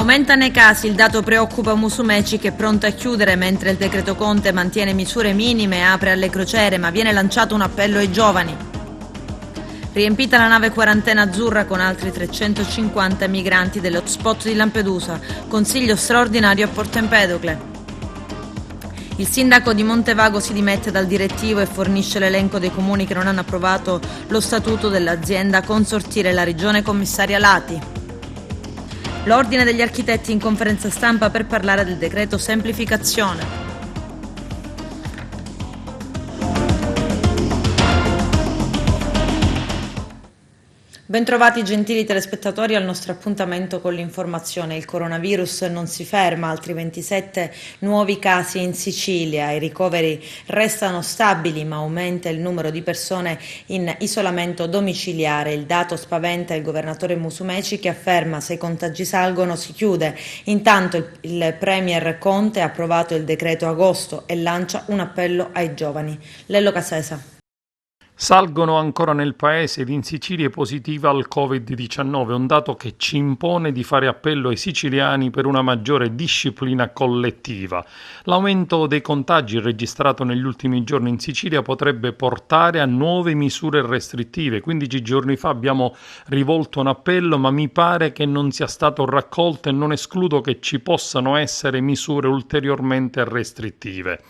Aumentano i casi, il dato preoccupa Musumeci che è pronto a chiudere mentre il decreto Conte mantiene misure minime e apre alle crociere, ma viene lanciato un appello ai giovani. Riempita la nave quarantena azzurra con altri 350 migranti dell'hotspot di Lampedusa, consiglio straordinario a Porto Empedocle. Il sindaco di Montevago si dimette dal direttivo e fornisce l'elenco dei comuni che non hanno approvato lo statuto dell'azienda a consortire la regione commissaria Lati. L'ordine degli architetti in conferenza stampa per parlare del decreto semplificazione. Bentrovati gentili telespettatori al nostro appuntamento con l'informazione. Il coronavirus non si ferma, altri 27 nuovi casi in Sicilia. I ricoveri restano stabili ma aumenta il numero di persone in isolamento domiciliare. Il dato spaventa il governatore Musumeci che afferma se i contagi salgono si chiude. Intanto il premier Conte ha approvato il decreto agosto e lancia un appello ai giovani. Lello Casesa. Salgono ancora nel paese ed in Sicilia è positiva al Covid-19, un dato che ci impone di fare appello ai siciliani per una maggiore disciplina collettiva. L'aumento dei contagi registrato negli ultimi giorni in Sicilia potrebbe portare a nuove misure restrittive. 15 giorni fa abbiamo rivolto un appello, ma mi pare che non sia stato raccolto e non escludo che ci possano essere misure ulteriormente restrittive.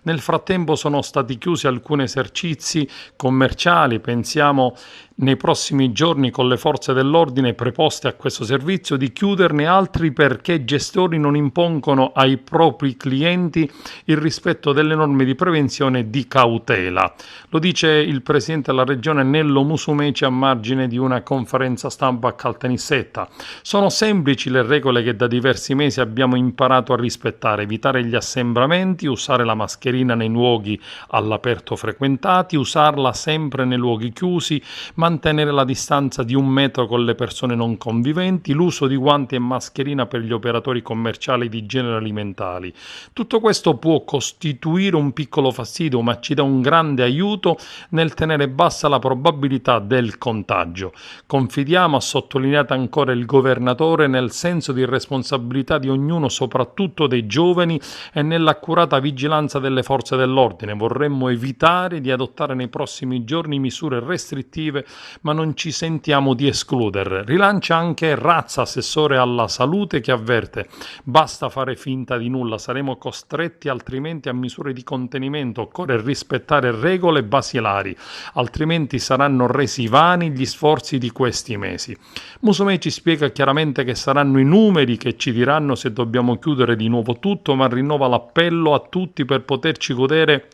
Nel frattempo sono stati chiusi alcuni esercizi commerciali, pensiamo nei prossimi giorni con le forze dell'ordine preposte a questo servizio di chiuderne altri perché i gestori non impongono ai propri clienti il rispetto delle norme di prevenzione e di cautela. Lo dice il presidente della regione Nello Musumeci a margine di una conferenza stampa a Caltanissetta. Sono semplici le regole che da diversi mesi abbiamo imparato a rispettare: evitare gli assembramenti, usare la mascherina nei luoghi all'aperto frequentati, usarla sempre nei luoghi chiusi, mantenere la distanza di 1 metro con le persone non conviventi, l'uso di guanti e mascherina per gli operatori commerciali di generi alimentari. Tutto questo può costituire un piccolo fastidio, ma ci dà un grande aiuto nel tenere bassa la probabilità del contagio. Confidiamo, ha sottolineato ancora il governatore, nel senso di responsabilità di ognuno, soprattutto dei giovani, e nell'accurata vigilanza delle forze dell'ordine. Vorremmo evitare di adottare nei prossimi giorni misure restrittive, ma non ci sentiamo di escludere. Rilancia anche Razza, assessore alla salute, che avverte: basta fare finta di nulla, saremo costretti altrimenti a misure di contenimento, occorre rispettare regole basilari, altrimenti saranno resi vani gli sforzi di questi mesi. Musumeci spiega chiaramente che saranno i numeri che ci diranno se dobbiamo chiudere di nuovo tutto, ma rinnova l'appello a tutti per poterci godere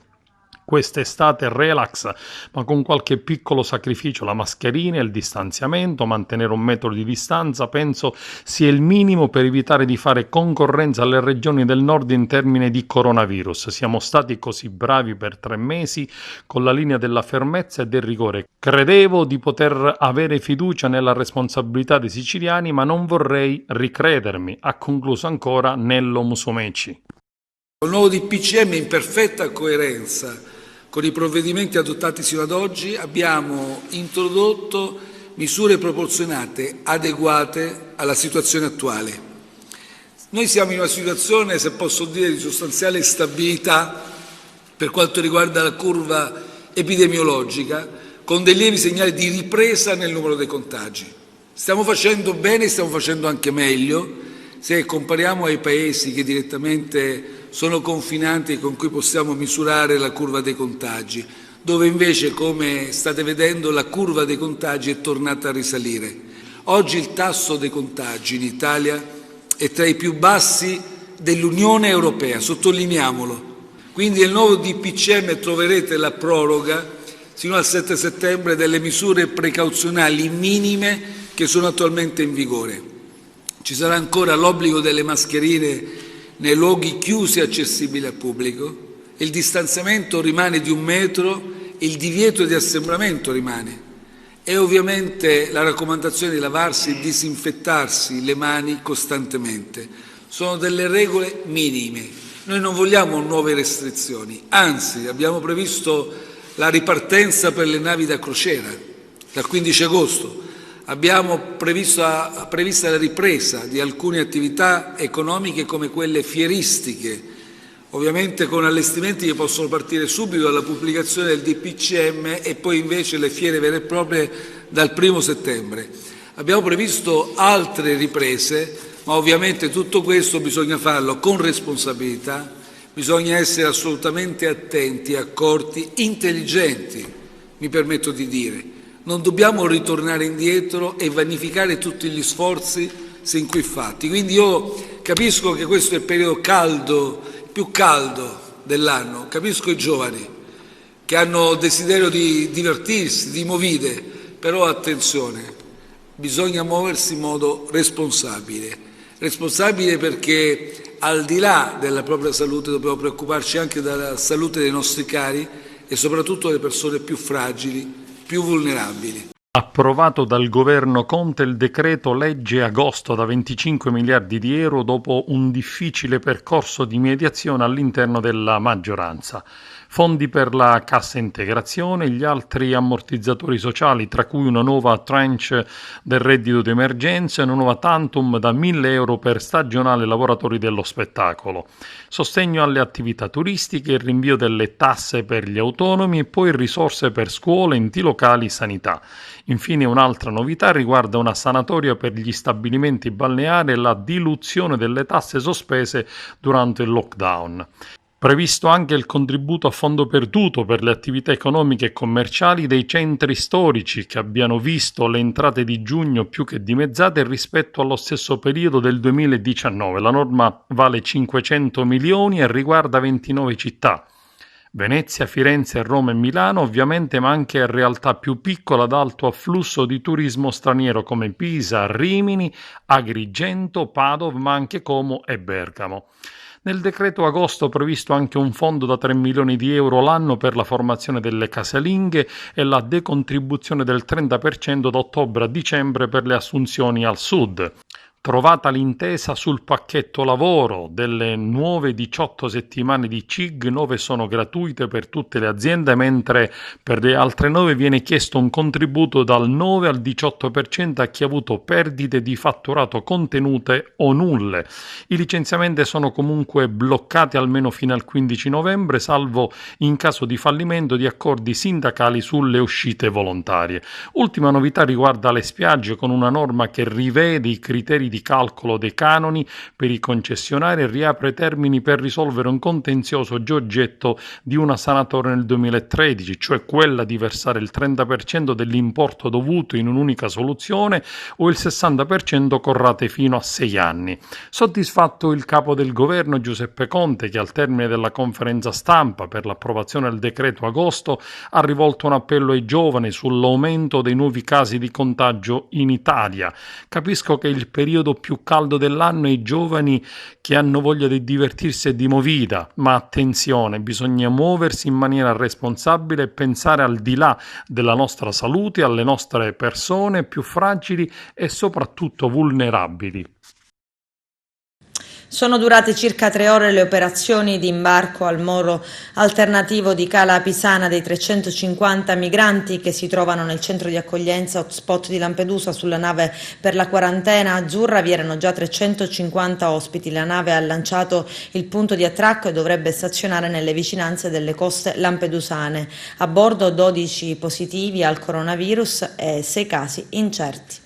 quest'estate relax, ma con qualche piccolo sacrificio. La mascherina, il distanziamento, mantenere 1 metro di distanza, penso sia il minimo per evitare di fare concorrenza alle regioni del nord in termini di coronavirus. Siamo stati così bravi per 3 mesi con la linea della fermezza e del rigore. Credevo di poter avere fiducia nella responsabilità dei siciliani, ma non vorrei ricredermi, ha concluso ancora Nello Musumeci. Il nuovo DPCM, in perfetta coerenza con i provvedimenti adottati sino ad oggi, abbiamo introdotto misure proporzionate, adeguate alla situazione attuale. Noi siamo in una situazione, se posso dire, di sostanziale stabilità per quanto riguarda la curva epidemiologica, con dei lievi segnali di ripresa nel numero dei contagi. Stiamo facendo bene, stiamo facendo anche meglio se compariamo ai paesi che direttamente sono confinanti e con cui possiamo misurare la curva dei contagi, dove invece, come state vedendo, la curva dei contagi è tornata a risalire. Oggi il tasso dei contagi in Italia è tra i più bassi dell'Unione Europea, sottolineiamolo. Quindi nel nuovo DPCM troverete la proroga sino al 7 settembre delle misure precauzionali minime che sono attualmente in vigore. Ci sarà ancora l'obbligo delle mascherine nei luoghi chiusi e accessibili al pubblico, il distanziamento rimane di 1 metro, il divieto di assembramento rimane e ovviamente la raccomandazione di lavarsi e disinfettarsi le mani costantemente. Sono delle regole minime. Noi non vogliamo nuove restrizioni, anzi abbiamo previsto la ripartenza per le navi da crociera dal 15 agosto. Abbiamo prevista la ripresa di alcune attività economiche come quelle fieristiche, ovviamente con allestimenti che possono partire subito dalla pubblicazione del DPCM e poi invece le fiere vere e proprie dal 1° settembre. Abbiamo previsto altre riprese, ma ovviamente tutto questo bisogna farlo con responsabilità, bisogna essere assolutamente attenti, accorti, intelligenti, mi permetto di dire. Non dobbiamo ritornare indietro e vanificare tutti gli sforzi sin qui fatti. Quindi io capisco che questo è il periodo più caldo dell'anno, capisco i giovani che hanno desiderio di divertirsi, di movide, però attenzione, bisogna muoversi in modo responsabile perché al di là della propria salute dobbiamo preoccuparci anche della salute dei nostri cari e soprattutto delle persone più fragili, più vulnerabili. Approvato dal governo Conte il decreto legge agosto da 25 miliardi di euro dopo un difficile percorso di mediazione all'interno della maggioranza. Fondi per la cassa integrazione, gli altri ammortizzatori sociali, tra cui una nuova tranche del reddito d'emergenza e una nuova tantum da 1.000 euro per stagionale lavoratori dello spettacolo. Sostegno alle attività turistiche, il rinvio delle tasse per gli autonomi e poi risorse per scuole, enti locali, sanità. Infine un'altra novità riguarda una sanatoria per gli stabilimenti balneari e la diluzione delle tasse sospese durante il lockdown. Previsto anche il contributo a fondo perduto per le attività economiche e commerciali dei centri storici che abbiano visto le entrate di giugno più che dimezzate rispetto allo stesso periodo del 2019. La norma vale 500 milioni e riguarda 29 città. Venezia, Firenze, Roma e Milano ovviamente, ma anche realtà più piccole ad alto afflusso di turismo straniero come Pisa, Rimini, Agrigento, Padova, ma anche Como e Bergamo. Nel decreto agosto è previsto anche un fondo da 3 milioni di euro l'anno per la formazione delle casalinghe e la decontribuzione del 30% da ottobre a dicembre per le assunzioni al sud. Trovata l'intesa sul pacchetto lavoro delle nuove 18 settimane di CIG, 9 sono gratuite per tutte le aziende, mentre per le altre 9 viene chiesto un contributo dal 9 al 18% a chi ha avuto perdite di fatturato contenute o nulle. I licenziamenti sono comunque bloccati almeno fino al 15 novembre, salvo in caso di fallimento di accordi sindacali sulle uscite volontarie. Ultima novità riguarda le spiagge, con una norma che rivede i criteri di calcolo dei canoni per i concessionari e riapre termini per risolvere un contenzioso già oggetto di una sanatoria nel 2013, cioè quella di versare il 30% dell'importo dovuto in un'unica soluzione o il 60% con rate fino a 6 anni. Soddisfatto il capo del governo Giuseppe Conte, che al termine della conferenza stampa per l'approvazione del decreto agosto ha rivolto un appello ai giovani sull'aumento dei nuovi casi di contagio in Italia. Capisco che il periodo più caldo dell'anno e i giovani che hanno voglia di divertirsi e di movida, ma attenzione, bisogna muoversi in maniera responsabile e pensare al di là della nostra salute, alle nostre persone più fragili e soprattutto vulnerabili. Sono durate circa 3 ore le operazioni di imbarco al molo alternativo di Cala Pisana dei 350 migranti che si trovano nel centro di accoglienza hotspot di Lampedusa. Sulla nave per la quarantena azzurra vi erano già 350 ospiti. La nave ha lanciato il punto di attracco e dovrebbe stazionare nelle vicinanze delle coste lampedusane. A bordo 12 positivi al coronavirus e 6 casi incerti.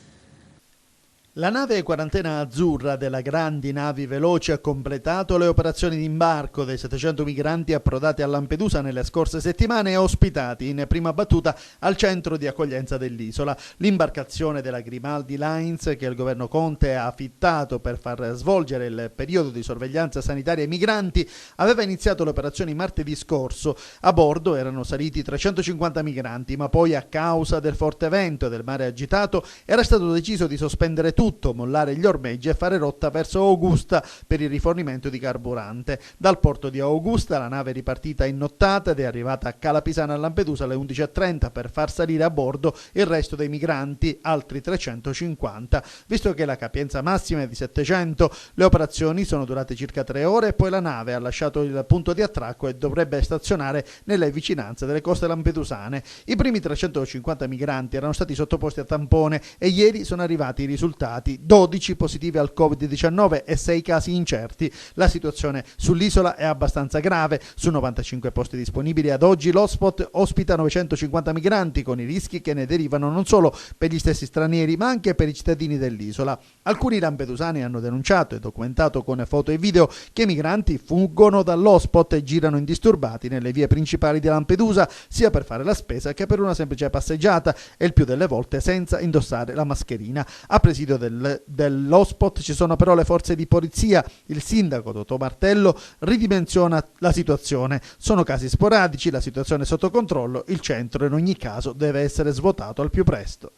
La nave quarantena azzurra della Grandi Navi Veloci ha completato le operazioni di imbarco dei 700 migranti approdati a Lampedusa nelle scorse settimane e ospitati in prima battuta al centro di accoglienza dell'isola. L'imbarcazione della Grimaldi Lines, che il governo Conte ha affittato per far svolgere il periodo di sorveglianza sanitaria ai migranti, aveva iniziato le operazioni martedì scorso. A bordo erano saliti 350 migranti, ma poi a causa del forte vento e del mare agitato era stato deciso di sospendere tutto tutto, mollare gli ormeggi e fare rotta verso Augusta per il rifornimento di carburante. Dal porto di Augusta la nave è ripartita in nottata ed è arrivata a Cala Pisana a Lampedusa alle 11:30 per far salire a bordo il resto dei migranti, altri 350. Visto che la capienza massima è di 700, le operazioni sono durate circa 3 ore e poi la nave ha lasciato il punto di attracco e dovrebbe stazionare nelle vicinanze delle coste lampedusane. I primi 350 migranti erano stati sottoposti a tampone e ieri sono arrivati i risultati: 12 positivi al Covid-19 e 6 casi incerti. La situazione sull'isola è abbastanza grave. Su 95 posti disponibili ad oggi l'hotspot ospita 950 migranti, con i rischi che ne derivano non solo per gli stessi stranieri ma anche per i cittadini dell'isola. Alcuni lampedusani hanno denunciato e documentato con foto e video che i migranti fuggono dall'hotspot e girano indisturbati nelle vie principali di Lampedusa, sia per fare la spesa che per una semplice passeggiata, e il più delle volte senza indossare la mascherina. A presidio dell'hotspot ci sono però le forze di polizia. Il sindaco Totò Martello ridimensiona la situazione. Sono casi sporadici, la situazione è sotto controllo, il centro in ogni caso deve essere svuotato al più presto.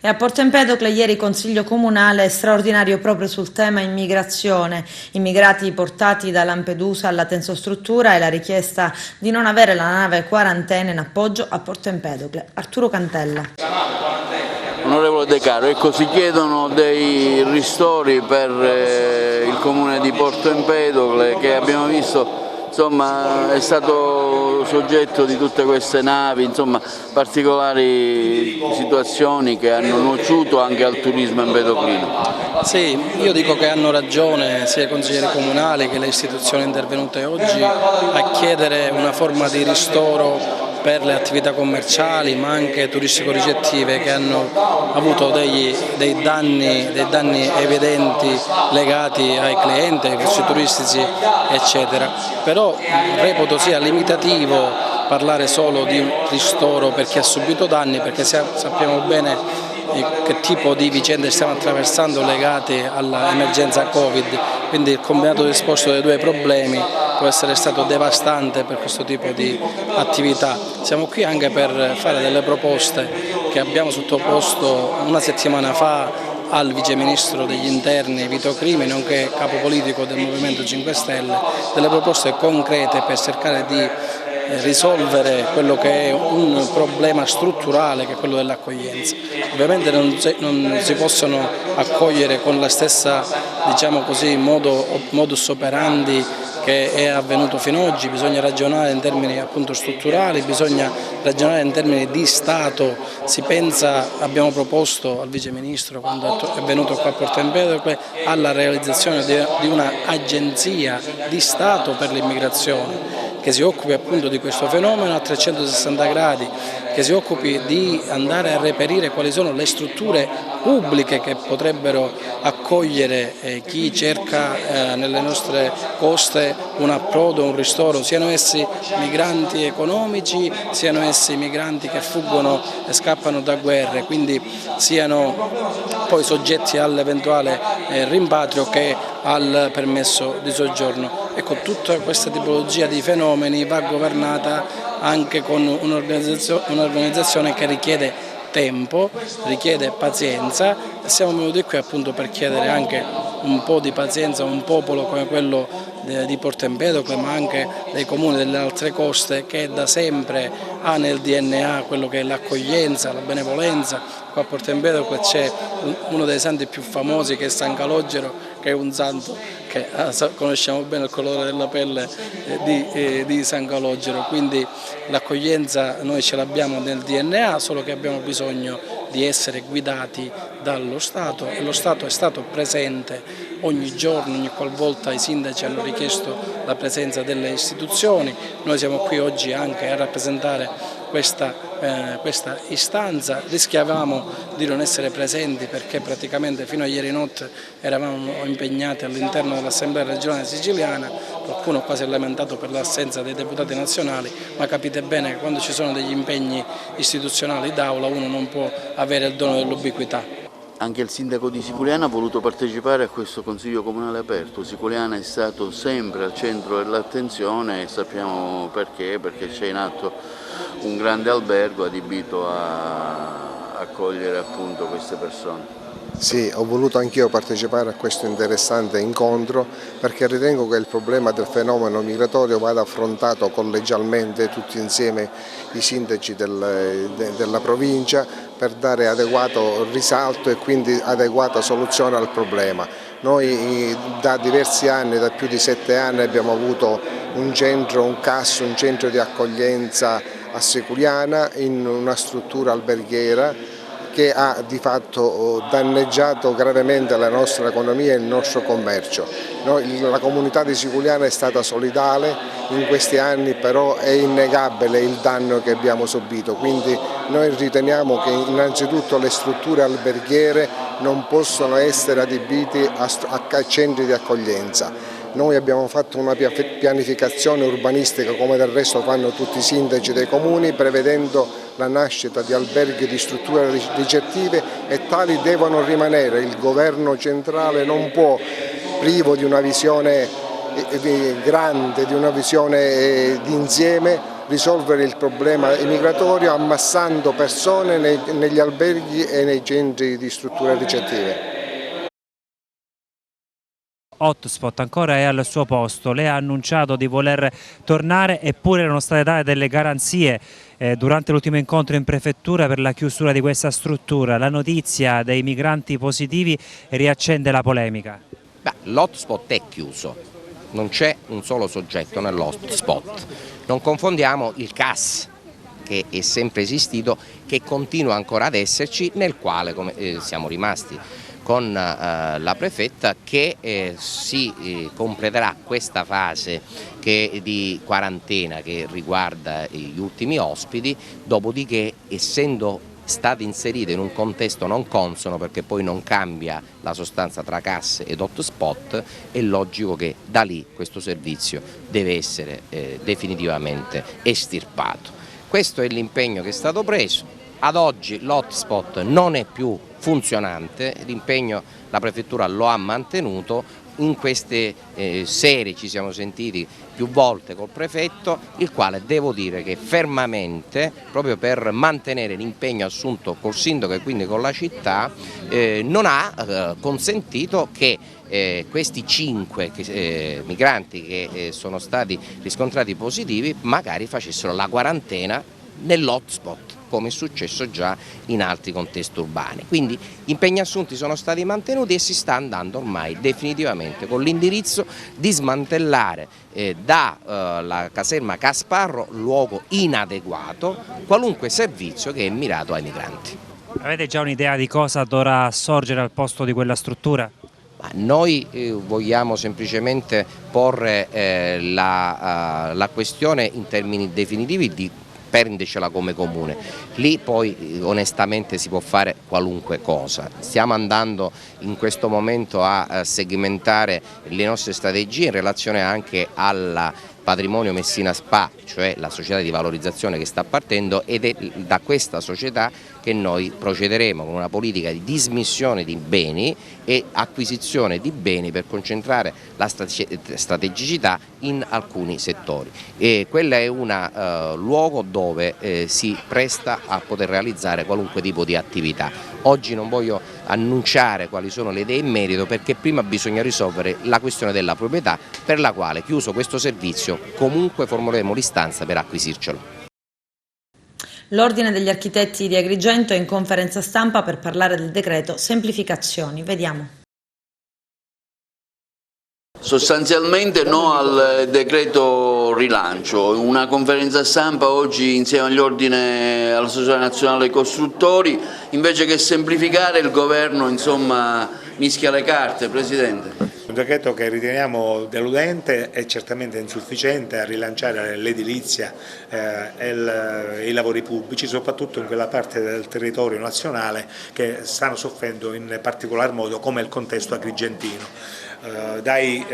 E a Porto Empedocle ieri Consiglio Comunale straordinario proprio sul tema immigrazione, immigrati portati da Lampedusa alla tensostruttura e la richiesta di non avere la nave quarantena in appoggio a Porto Empedocle. Arturo Cantella. Onorevole De Caro, ecco, si chiedono dei ristori per il comune di Porto Empedocle che abbiamo visto, insomma, è stato soggetto di tutte queste navi, insomma, particolari situazioni che hanno nociuto anche al turismo empedoclino. Sì, io dico che hanno ragione sia i consiglieri comunali che le istituzioni intervenute oggi a chiedere una forma di ristoro per le attività commerciali ma anche turistico-ricettive che hanno avuto dei danni evidenti legati ai clienti, ai flussi turistici eccetera. Però reputo sia limitativo parlare solo di un ristoro per chi ha subito danni, perché sappiamo bene che tipo di vicende stiamo attraversando legate all'emergenza Covid, quindi il combinato disposto dei due problemi può essere stato devastante per questo tipo di attività. Siamo qui anche per fare delle proposte che abbiamo sottoposto una settimana fa al Vice Ministro degli Interni Vito Crimi, nonché capo politico del Movimento 5 Stelle, delle proposte concrete per cercare di risolvere quello che è un problema strutturale, che è quello dell'accoglienza. Ovviamente non si possono accogliere con la stessa, diciamo così, modus operandi che è avvenuto fino ad oggi. Bisogna ragionare in termini appunto strutturali, bisogna ragionare in termini di Stato. Si pensa, abbiamo proposto al Vice Ministro quando è venuto qua a Porto Empedocle, alla realizzazione di una agenzia di Stato per l'immigrazione che si occupi appunto di questo fenomeno a 360 gradi, che si occupi di andare a reperire quali sono le strutture pubbliche che potrebbero accogliere chi cerca nelle nostre coste un approdo, un ristoro, siano essi migranti economici, siano essi migranti che fuggono e scappano da guerre, quindi siano poi soggetti all'eventuale rimpatrio che al permesso di soggiorno. Ecco, tutta questa tipologia di fenomeni va governata anche con un'organizzazione che richiede tempo, richiede pazienza, e siamo venuti qui appunto per chiedere anche un po' di pazienza a un popolo come quello di Porto Empedocle, ma anche dei comuni delle altre coste, che da sempre ha nel DNA quello che è l'accoglienza, la benevolenza. Qua a Porto Empedocle c'è uno dei santi più famosi, che è San Calogero, che è un santo che conosciamo bene il colore della pelle di San Calogero, quindi l'accoglienza noi ce l'abbiamo nel DNA, solo che abbiamo bisogno di essere guidati dallo Stato, e lo Stato è stato presente ogni giorno, ogni qualvolta i sindaci hanno richiesto la presenza delle istituzioni. Noi siamo qui oggi anche a rappresentare questa istanza. Rischiavamo di non essere presenti perché praticamente fino a ieri notte eravamo impegnati all'interno dell'Assemblea regionale siciliana. Qualcuno qua si è lamentato per l'assenza dei deputati nazionali, ma capite bene che quando ci sono degli impegni istituzionali d'aula uno non può avere il dono dell'ubiquità. Anche il sindaco di Siculiana ha voluto partecipare a questo Consiglio Comunale aperto. Siculiana è stato sempre al centro dell'attenzione e sappiamo perché c'è in atto un grande albergo adibito a accogliere appunto queste persone. Sì, ho voluto anch'io partecipare a questo interessante incontro perché ritengo che il problema del fenomeno migratorio vada affrontato collegialmente tutti insieme i sindaci della provincia per dare adeguato risalto e quindi adeguata soluzione al problema. Noi da diversi anni, da più di 7 anni, abbiamo avuto un centro, un CAS, un centro di accoglienza a Securiana in una struttura alberghiera che ha di fatto danneggiato gravemente la nostra economia e il nostro commercio. La comunità di Siculiana è stata solidale in questi anni, però è innegabile il danno che abbiamo subito, quindi noi riteniamo che innanzitutto le strutture alberghiere non possono essere adibite a centri di accoglienza. Noi abbiamo fatto una pianificazione urbanistica, come del resto fanno tutti i sindaci dei comuni, prevedendo la nascita di alberghi di strutture ricettive e tali devono rimanere. Il governo centrale non può, privo di una visione grande, di una visione d'insieme, risolvere il problema immigratorio ammassando persone negli alberghi e nei centri di strutture ricettive. Hotspot ancora è al suo posto, lei ha annunciato di voler tornare eppure erano state date delle garanzie durante l'ultimo incontro in prefettura per la chiusura di questa struttura. La notizia dei migranti positivi riaccende la polemica. L'hotspot è chiuso, non c'è un solo soggetto nell'hotspot, non confondiamo il CAS che è sempre esistito, che continua ancora ad esserci, nel quale siamo rimasti con la prefetta che si completerà questa fase di quarantena che riguarda gli ultimi ospiti, dopodiché essendo state inserite in un contesto non consono, perché poi non cambia la sostanza tra CAS ed hotspot, è logico che da lì questo servizio deve essere definitivamente estirpato. Questo è l'impegno che è stato preso. Ad oggi l'hotspot non è più funzionante, l'impegno la prefettura lo ha mantenuto, in queste serie ci siamo sentiti più volte col prefetto, il quale devo dire che fermamente, proprio per mantenere l'impegno assunto col sindaco e quindi con la città, non ha consentito che questi 5 migranti che sono stati riscontrati positivi magari facessero la quarantena nell'hotspot, come è successo già in altri contesti urbani. Quindi gli impegni assunti sono stati mantenuti e si sta andando ormai definitivamente con l'indirizzo di smantellare dalla caserma Casparro, luogo inadeguato, qualunque servizio che è mirato ai migranti. Avete già un'idea di cosa dovrà sorgere al posto di quella struttura? Noi vogliamo semplicemente porre la questione in termini definitivi di prendecela come comune, lì poi onestamente si può fare qualunque cosa. Stiamo andando in questo momento a segmentare le nostre strategie in relazione anche al patrimonio Messina Spa, cioè la società di valorizzazione che sta partendo, ed è da questa società che noi procederemo con una politica di dismissione di beni e acquisizione di beni per concentrare la strategicità in alcuni settori. E quello è un luogo dove si presta a poter realizzare qualunque tipo di attività. Oggi non voglio annunciare quali sono le idee in merito, perché prima bisogna risolvere la questione della proprietà, per la quale, chiuso questo servizio, comunque formuleremo l'istanza per acquisircelo. L'Ordine degli Architetti di Agrigento è in conferenza stampa per parlare del decreto semplificazioni. Vediamo. Sostanzialmente no al decreto rilancio, una conferenza stampa oggi insieme alla Società Nazionale Costruttori, invece che semplificare il governo mischia le carte, Presidente. Un decreto che riteniamo deludente e certamente insufficiente a rilanciare l'edilizia e i lavori pubblici, soprattutto in quella parte del territorio nazionale che stanno soffrendo in particolar modo, come il contesto agrigentino. Dai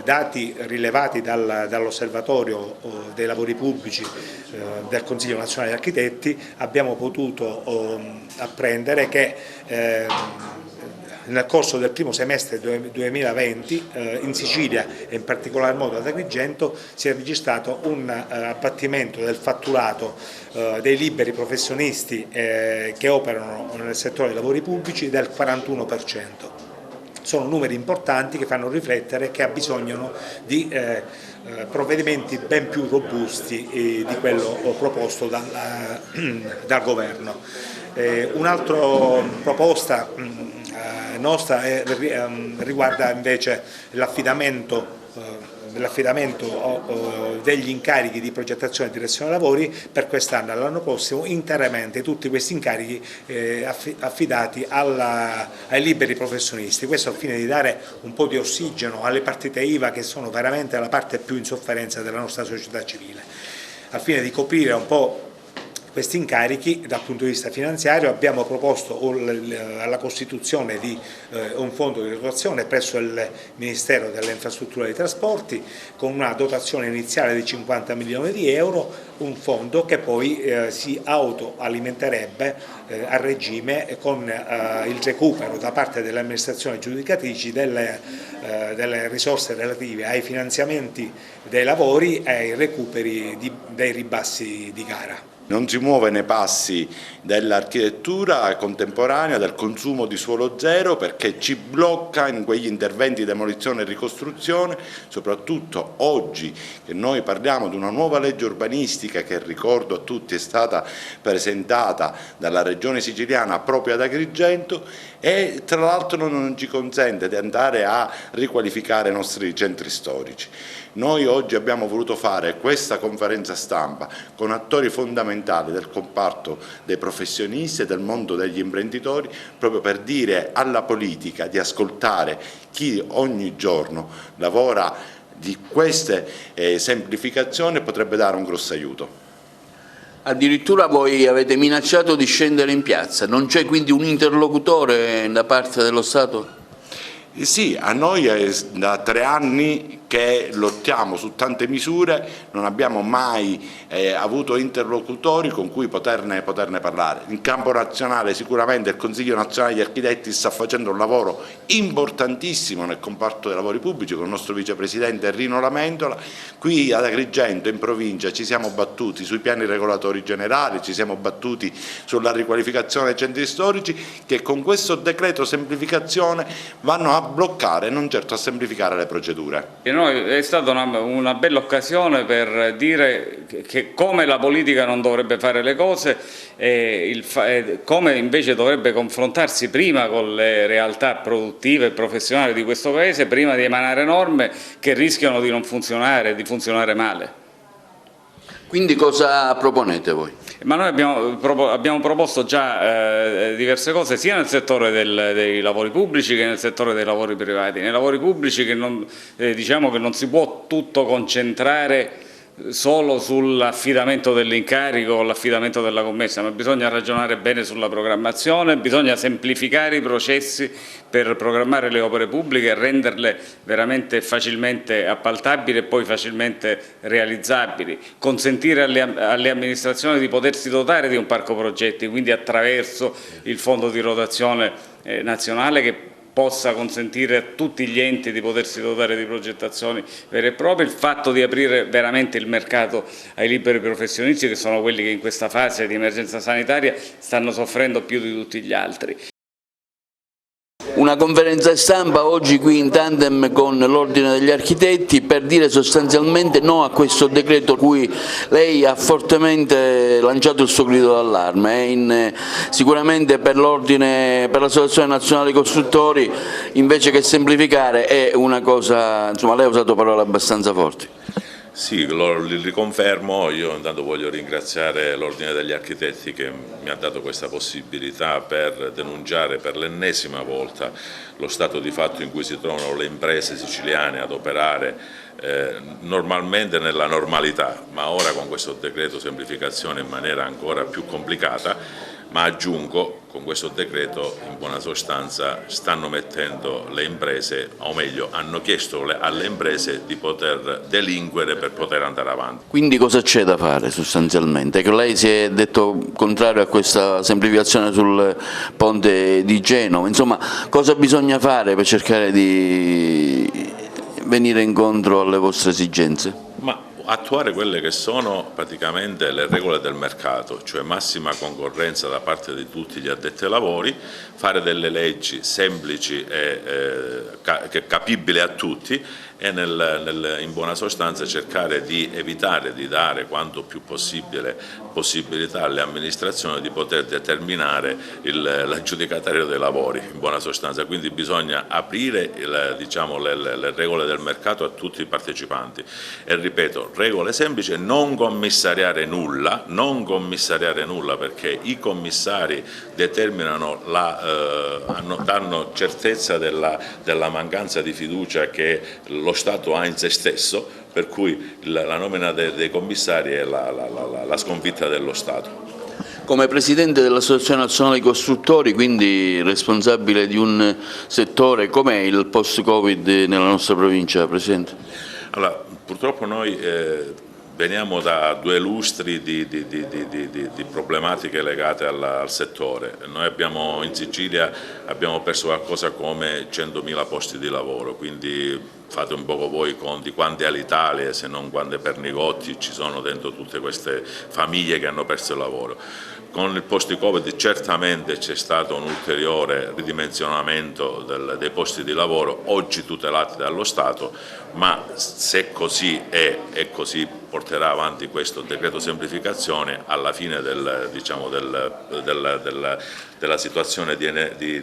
dati rilevati dall'Osservatorio dei lavori pubblici del Consiglio Nazionale degli Architetti abbiamo potuto apprendere che nel corso del primo semestre 2020 in Sicilia e in particolar modo ad Agrigento si è registrato un abbattimento del fatturato dei liberi professionisti che operano nel settore dei lavori pubblici del 41%. Sono numeri importanti che fanno riflettere che ha bisogno di provvedimenti ben più robusti di quello proposto dal Governo. Un'altra proposta nostra riguarda invece l'affidamento degli incarichi di progettazione e direzione lavori per quest'anno e l'anno prossimo, interamente tutti questi incarichi affidati ai liberi professionisti, questo al fine di dare un po' di ossigeno alle partite IVA che sono veramente la parte più in sofferenza della nostra società civile. Al fine di coprire un po' questi incarichi dal punto di vista finanziario abbiamo proposto la costituzione di un fondo di dotazione presso il Ministero delle Infrastrutture e dei Trasporti con una dotazione iniziale di 50 milioni di euro, un fondo che poi si autoalimenterebbe a regime con il recupero da parte delle amministrazioni giudicatrici delle risorse relative ai finanziamenti dei lavori e ai recuperi dei ribassi di gara. Non si muove nei passi dell'architettura contemporanea, del consumo di suolo zero, perché ci blocca in quegli interventi di demolizione e ricostruzione, soprattutto oggi che noi parliamo di una nuova legge urbanistica che, ricordo a tutti, è stata presentata dalla Regione Siciliana proprio ad Agrigento e tra l'altro non ci consente di andare a riqualificare i nostri centri storici. Noi oggi abbiamo voluto fare questa conferenza stampa con attori fondamentali del comparto dei professionisti e del mondo degli imprenditori proprio per dire alla politica di ascoltare chi ogni giorno lavora di queste semplificazioni e potrebbe dare un grosso aiuto. Addirittura voi avete minacciato di scendere in piazza, non c'è quindi un interlocutore da parte dello Stato? Sì, a noi è da 3 anni che lottiamo su tante misure, non abbiamo mai avuto interlocutori con cui poterne parlare. In campo nazionale sicuramente il Consiglio Nazionale degli Architetti sta facendo un lavoro importantissimo nel comparto dei lavori pubblici con il nostro vicepresidente Rino Lamentola. Qui ad Agrigento in provincia ci siamo battuti sui piani regolatori generali, ci siamo battuti sulla riqualificazione dei centri storici che con questo decreto semplificazione vanno a bloccare, non certo a semplificare le procedure. E noi è stata una bella occasione per dire che come la politica non dovrebbe fare le cose e come invece dovrebbe confrontarsi prima con le realtà produttive e professionali di questo Paese, prima di emanare norme che rischiano di non funzionare, di funzionare male. Quindi cosa proponete voi? Ma noi abbiamo proposto già diverse cose sia nel settore dei lavori pubblici che nel settore dei lavori privati. Nei lavori pubblici diciamo che non si può tutto concentrare solo sull'affidamento dell'incarico o l'affidamento della commessa, ma bisogna ragionare bene sulla programmazione, bisogna semplificare i processi per programmare le opere pubbliche e renderle veramente facilmente appaltabili e poi facilmente realizzabili, consentire alle amministrazioni di potersi dotare di un parco progetti, quindi attraverso il fondo di rotazione nazionale che possa consentire a tutti gli enti di potersi dotare di progettazioni vere e proprie, il fatto di aprire veramente il mercato ai liberi professionisti che sono quelli che in questa fase di emergenza sanitaria stanno soffrendo più di tutti gli altri. Una conferenza stampa oggi qui in tandem con l'Ordine degli Architetti per dire sostanzialmente no a questo decreto cui lei ha fortemente lanciato il suo grido d'allarme. Sicuramente per l'Ordine, per l'Associazione Nazionale dei Costruttori, invece che semplificare è una cosa, insomma lei ha usato parole abbastanza forti. Sì, lo riconfermo, io intanto voglio ringraziare l'Ordine degli Architetti che mi ha dato questa possibilità per denunciare per l'ennesima volta lo stato di fatto in cui si trovano le imprese siciliane ad operare normalmente nella normalità, ma ora con questo decreto semplificazione in maniera ancora più complicata, ma aggiungo con questo decreto in buona sostanza stanno mettendo le imprese, o meglio hanno chiesto alle imprese di poter delinquere per poter andare avanti. Quindi cosa c'è da fare sostanzialmente? Che lei si è detto contrario a questa semplificazione sul ponte di Genova, insomma cosa bisogna fare per cercare di venire incontro alle vostre esigenze? Ma attuare quelle che sono praticamente le regole del mercato, cioè massima concorrenza da parte di tutti gli addetti ai lavori, fare delle leggi semplici e capibili a tutti e in buona sostanza cercare di evitare di dare quanto più possibile possibilità alle amministrazioni di poter determinare l'aggiudicatario dei lavori, in buona sostanza. Quindi bisogna aprire le regole del mercato a tutti i partecipanti e ripeto, regole semplici, non commissariare nulla perché i commissari determinano danno certezza della mancanza di fiducia che lo Stato ha in se stesso, per cui la nomina dei commissari è la sconfitta dello Stato. Come Presidente dell'Associazione Nazionale dei Costruttori, quindi responsabile di un settore, com'è il post-Covid nella nostra provincia, Presidente? Allora, purtroppo noi veniamo da 2 lustri di problematiche legate al settore. Noi in Sicilia abbiamo perso qualcosa come 100.000 posti di lavoro, quindi fate un poco voi i conti quante all'Italia, se non quante per Nigotti ci sono dentro tutte queste famiglie che hanno perso il lavoro. Con il post-Covid certamente c'è stato un ulteriore ridimensionamento dei posti di lavoro, oggi tutelati dallo Stato, ma se così è e così porterà avanti questo decreto semplificazione, alla fine della situazione di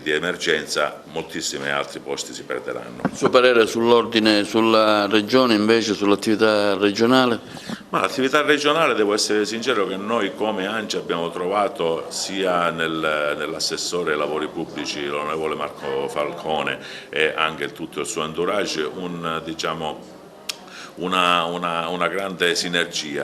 emergenza moltissimi altri posti si perderanno. Il suo parere sull'ordine, sulla regione invece, sull'attività regionale? Ma l'attività regionale, devo essere sincero, che noi come ANCI abbiamo trovato sia nell'assessore ai lavori pubblici, l'onorevole Marco Falcone, e anche tutto il suo entourage, una grande sinergia.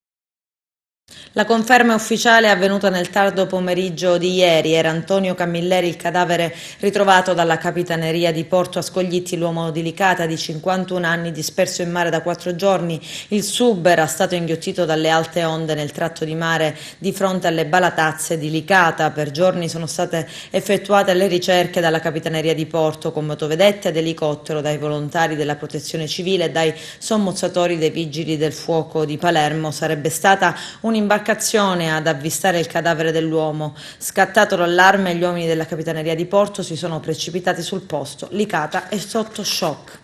La conferma ufficiale è avvenuta nel tardo pomeriggio di ieri. Era Antonio Camilleri il cadavere ritrovato dalla Capitaneria di Porto Ascoglitti, l'uomo di Licata di 51 anni disperso in mare da 4 giorni. Il sub era stato inghiottito dalle alte onde nel tratto di mare di fronte alle Balatazze di Licata. Per giorni sono state effettuate le ricerche dalla Capitaneria di Porto con motovedette ed elicottero, dai volontari della Protezione Civile e dai sommozzatori dei Vigili del Fuoco di Palermo. Sarebbe stata un'imbarcazione ad avvistare il cadavere dell'uomo. Scattato l'allarme, gli uomini della Capitaneria di Porto si sono precipitati sul posto. Licata è sotto shock.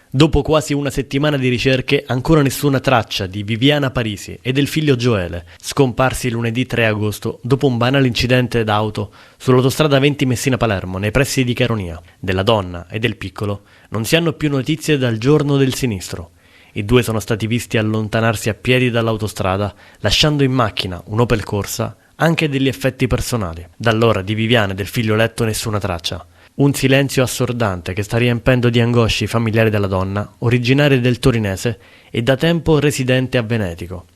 Dopo quasi una settimana di ricerche, ancora nessuna traccia di Viviana Parisi e del figlio Gioele, scomparsi lunedì 3 agosto dopo un banale incidente d'auto sull'autostrada 20 Messina-Palermo, nei pressi di Caronia. Della donna e del piccolo non si hanno più notizie dal giorno del sinistro. I 2 sono stati visti allontanarsi a piedi dall'autostrada, lasciando in macchina un Opel Corsa anche degli effetti personali. Da allora di Viviana e del figlio letto nessuna traccia. Un silenzio assordante che sta riempendo di angoscia i familiari della donna, originaria del Torinese e da tempo residente a Venetico.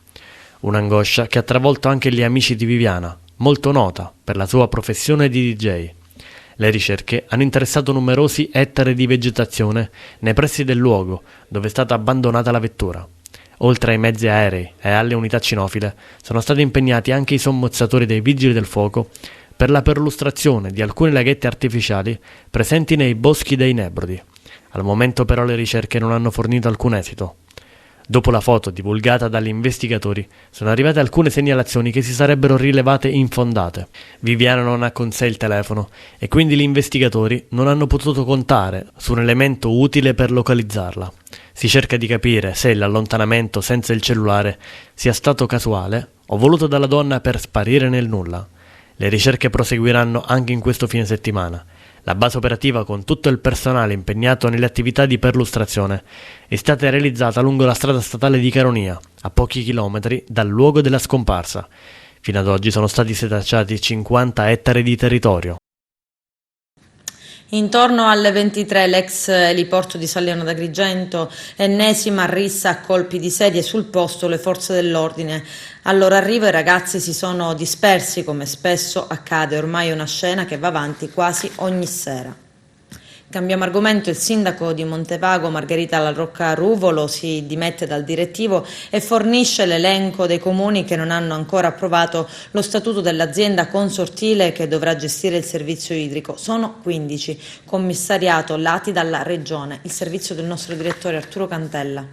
Un'angoscia che ha travolto anche gli amici di Viviana, molto nota per la sua professione di DJ. Le ricerche hanno interessato numerosi ettari di vegetazione nei pressi del luogo dove è stata abbandonata la vettura. Oltre ai mezzi aerei e alle unità cinofile, sono stati impegnati anche i sommozzatori dei Vigili del Fuoco per la perlustrazione di alcuni laghetti artificiali presenti nei boschi dei Nebrodi. Al momento però le ricerche non hanno fornito alcun esito. Dopo la foto divulgata dagli investigatori, sono arrivate alcune segnalazioni che si sarebbero rilevate infondate. Viviana non ha con sé il telefono e quindi gli investigatori non hanno potuto contare su un elemento utile per localizzarla. Si cerca di capire se l'allontanamento senza il cellulare sia stato casuale o voluto dalla donna per sparire nel nulla. Le ricerche proseguiranno anche in questo fine settimana. La base operativa, con tutto il personale impegnato nelle attività di perlustrazione, è stata realizzata lungo la strada statale di Caronia, a pochi chilometri dal luogo della scomparsa. Fino ad oggi sono stati setacciati 50 ettari di territorio. Intorno alle 23 l'ex eliporto di San Leone d'Agrigento, ennesima rissa a colpi di sedie sul posto, le forze dell'ordine. Al loro arrivo i ragazzi si sono dispersi come spesso accade, ormai è una scena che va avanti quasi ogni sera. Cambiamo argomento, il sindaco di Montevago, Margherita La Rocca Ruvolo, si dimette dal direttivo e fornisce l'elenco dei comuni che non hanno ancora approvato lo statuto dell'azienda consortile che dovrà gestire il servizio idrico. Sono 15, commissariato lati dalla Regione. Il servizio del nostro direttore Arturo Cantella.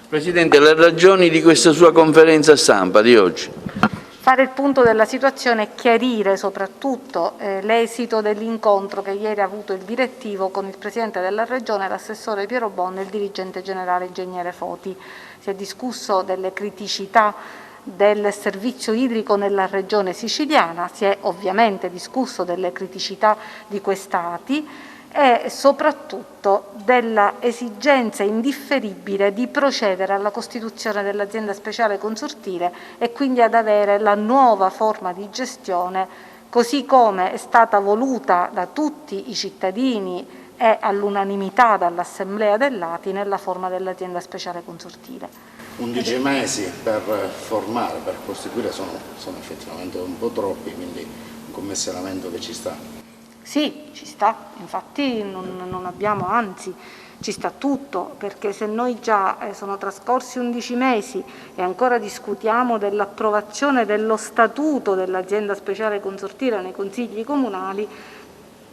Presidente, le ragioni di questa sua conferenza stampa di oggi? Fare il punto della situazione e chiarire soprattutto l'esito dell'incontro che ieri ha avuto il direttivo con il Presidente della Regione, l'assessore Piero Bonno e il dirigente generale ingegnere Foti. Si è discusso delle criticità del servizio idrico nella Regione siciliana, si è ovviamente discusso delle criticità di quest'ATI e soprattutto della esigenza indifferibile di procedere alla costituzione dell'azienda speciale consortile e quindi ad avere la nuova forma di gestione così come è stata voluta da tutti i cittadini e all'unanimità dall'Assemblea dell'ATI nella forma dell'azienda speciale consortile. 11 mesi per formare, per costituire sono effettivamente un po' troppi, quindi un commissariamento che ci sta. Sì, ci sta, infatti non abbiamo, anzi ci sta tutto, perché se noi già sono trascorsi 11 mesi e ancora discutiamo dell'approvazione dello statuto dell'azienda speciale consortile nei consigli comunali,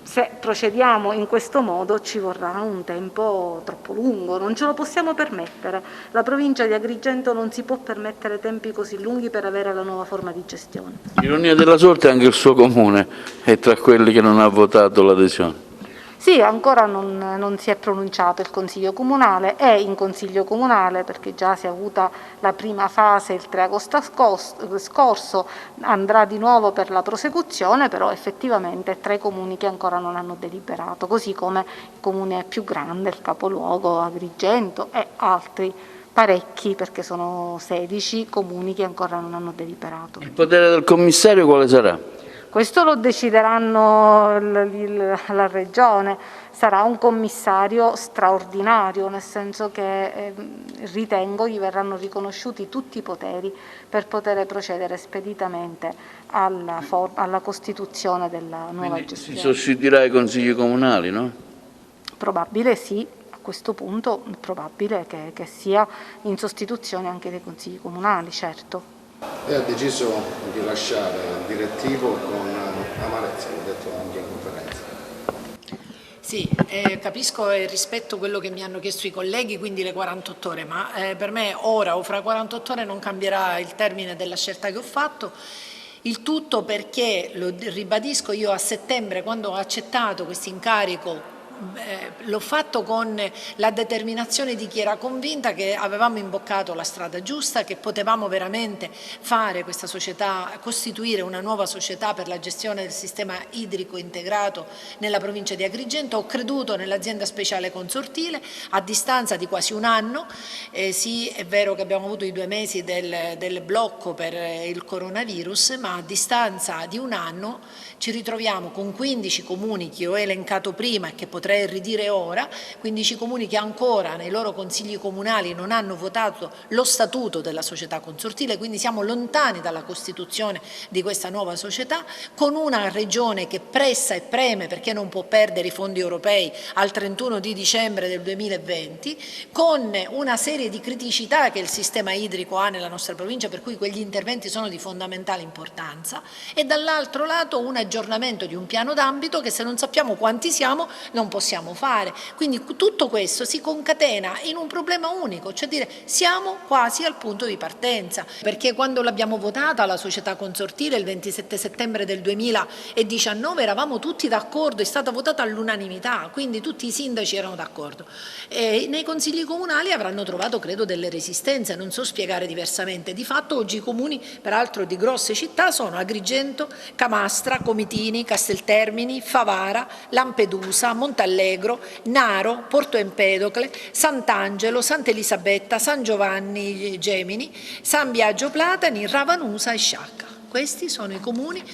se procediamo in questo modo ci vorrà un tempo troppo lungo, non ce lo possiamo permettere. La provincia di Agrigento non si può permettere tempi così lunghi per avere la nuova forma di gestione. Ironia della sorte, anche il suo comune è tra quelli che non ha votato l'adesione. Sì, ancora non si è pronunciato il Consiglio Comunale, è in Consiglio Comunale perché già si è avuta la prima fase il 3 agosto scorso, andrà di nuovo per la prosecuzione, però effettivamente tra i comuni che ancora non hanno deliberato, così come il comune più grande, il capoluogo Agrigento e altri parecchi, perché sono 16 comuni che ancora non hanno deliberato. Il potere del commissario quale sarà? Questo lo decideranno la Regione, sarà un commissario straordinario, nel senso che ritengo gli verranno riconosciuti tutti i poteri per poter procedere speditamente alla costituzione della nuova gestione. Si sostituirà ai consigli comunali, no? Probabile sì, a questo punto è probabile che sia in sostituzione anche dei consigli comunali, certo. E ha deciso di lasciare il direttivo con amarezza, l'ho detto anche in conferenza. Sì, capisco e rispetto quello che mi hanno chiesto i colleghi, quindi le 48 ore, ma per me ora o fra 48 ore non cambierà il termine della scelta che ho fatto. Il tutto perché, lo ribadisco, io a settembre, quando ho accettato questo incarico, l'ho fatto con la determinazione di chi era convinta che avevamo imboccato la strada giusta, che potevamo veramente fare questa società, costituire una nuova società per la gestione del sistema idrico integrato nella provincia di Agrigento. Ho creduto nell'azienda speciale consortile a distanza di quasi un anno. Sì, è vero che abbiamo avuto i 2 mesi del blocco per il coronavirus, ma a distanza di un anno ci ritroviamo con 15 comuni che ho elencato prima e che potrei ridire ora, 15 comuni che ancora nei loro consigli comunali non hanno votato lo statuto della società consortile, quindi siamo lontani dalla costituzione di questa nuova società, con una regione che pressa e preme perché non può perdere i fondi europei al 31 di dicembre del 2020, con una serie di criticità che il sistema idrico ha nella nostra provincia, per cui quegli interventi sono di fondamentale importanza, e dall'altro lato un aggiornamento di un piano d'ambito che, se non sappiamo quanti siamo, non possiamo fare. Quindi tutto questo si concatena in un problema unico, cioè dire siamo quasi al punto di partenza, perché quando l'abbiamo votata la società consortile il 27 settembre del 2019 eravamo tutti d'accordo, è stata votata all'unanimità, quindi tutti i sindaci erano d'accordo. Nei consigli comunali avranno trovato, credo, delle resistenze, non so spiegare diversamente. Di fatto oggi i comuni, peraltro di grosse città, sono Agrigento, Camastra, Comitini, Casteltermini, Favara, Lampedusa, Montallegro, Naro, Porto Empedocle, Sant'Angelo, Sant'Elisabetta, San Giovanni Gemini, San Biagio Platani, Ravanusa e Sciacca. Questi sono i comuni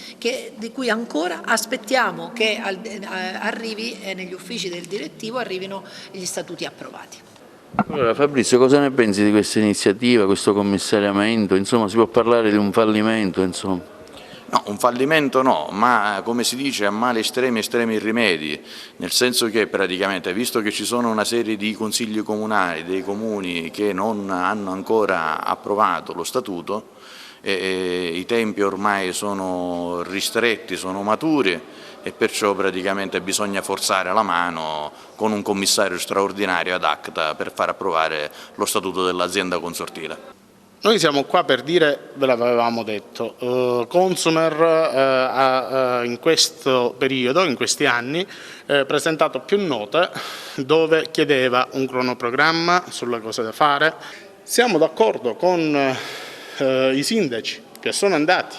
di cui ancora aspettiamo che arrivi negli uffici del direttivo arrivino gli statuti approvati. Allora, Fabrizio, cosa ne pensi di questa iniziativa, questo commissariamento? Insomma, si può parlare di un fallimento, insomma? No, un fallimento no, ma come si dice a mali estremi estremi rimedi, nel senso che praticamente, visto che ci sono una serie di consigli comunali, dei comuni che non hanno ancora approvato lo statuto, i tempi ormai sono ristretti, sono maturi e perciò praticamente bisogna forzare la mano con un commissario straordinario ad acta per far approvare lo statuto dell'azienda consortile. Noi siamo qua per dire, ve l'avevamo detto, Consumer ha in questo periodo, in questi anni, presentato più note dove chiedeva un cronoprogramma sulle cose da fare. Siamo d'accordo con i sindaci che sono andati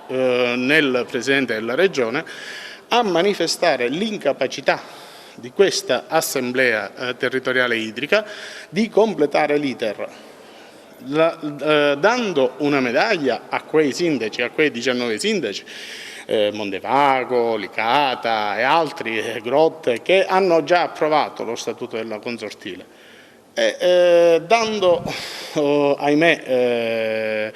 nel Presidente della Regione a manifestare l'incapacità di questa Assemblea territoriale idrica di completare l'iter. Dando una medaglia a quei sindaci, a quei 19 sindaci, Montevago, Licata e altri, Grotte, che hanno già approvato lo statuto della consortile, e dando, ahimè,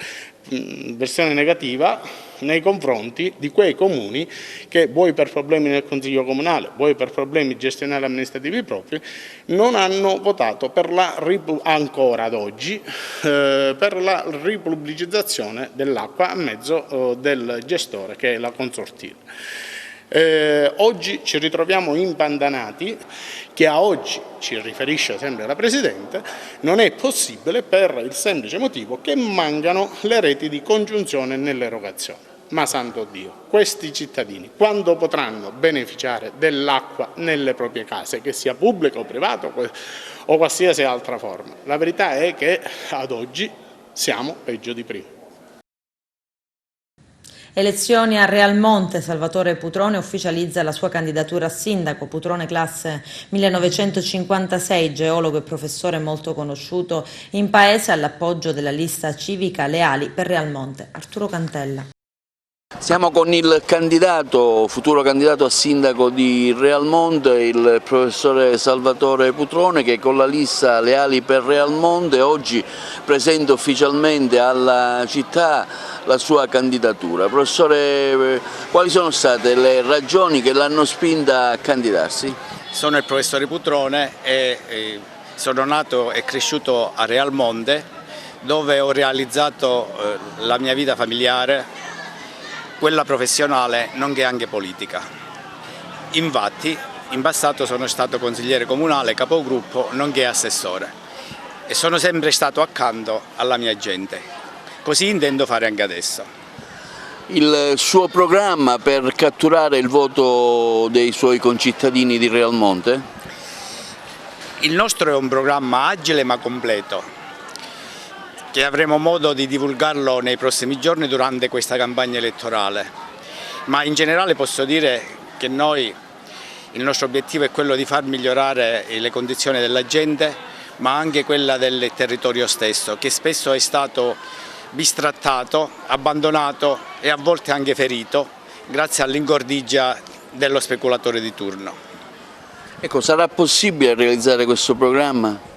versione negativa nei confronti di quei comuni che, vuoi per problemi nel Consiglio Comunale, vuoi per problemi gestionali amministrativi propri, non hanno votato per ancora ad oggi per la ripubblicizzazione dell'acqua a mezzo del gestore, che è la consortile. Oggi ci ritroviamo impantanati, che a oggi, ci riferisce sempre la Presidente, non è possibile per il semplice motivo che mancano le reti di congiunzione nell'erogazione. Ma santo Dio, questi cittadini quando potranno beneficiare dell'acqua nelle proprie case, che sia pubblica o privata o qualsiasi altra forma? La verità è che ad oggi siamo peggio di prima. Elezioni a Realmonte, Salvatore Putrone ufficializza la sua candidatura a sindaco. Putrone, classe 1956, geologo e professore molto conosciuto in paese, all'appoggio della lista civica Leali per Realmonte. Arturo Cantella. Siamo con il futuro candidato a sindaco di Realmonte, il professore Salvatore Putrone, che con la lista Leali per Realmonte oggi presenta ufficialmente alla città la sua candidatura. Professore, quali sono state le ragioni che l'hanno spinta a candidarsi? Sono il professore Putrone e sono nato e cresciuto a Realmonte, dove ho realizzato la mia vita familiare, quella professionale, nonché anche politica. Infatti, in passato sono stato consigliere comunale, capogruppo, nonché assessore e sono sempre stato accanto alla mia gente. Così intendo fare anche adesso. Il suo programma per catturare il voto dei suoi concittadini di Realmonte? Il nostro è un programma agile ma completo, che avremo modo di divulgarlo nei prossimi giorni durante questa campagna elettorale. Ma in generale posso dire che il nostro obiettivo è quello di far migliorare le condizioni della gente, ma anche quella del territorio stesso, che spesso è stato bistrattato, abbandonato e a volte anche ferito, grazie all'ingordigia dello speculatore di turno. Ecco, sarà possibile realizzare questo programma?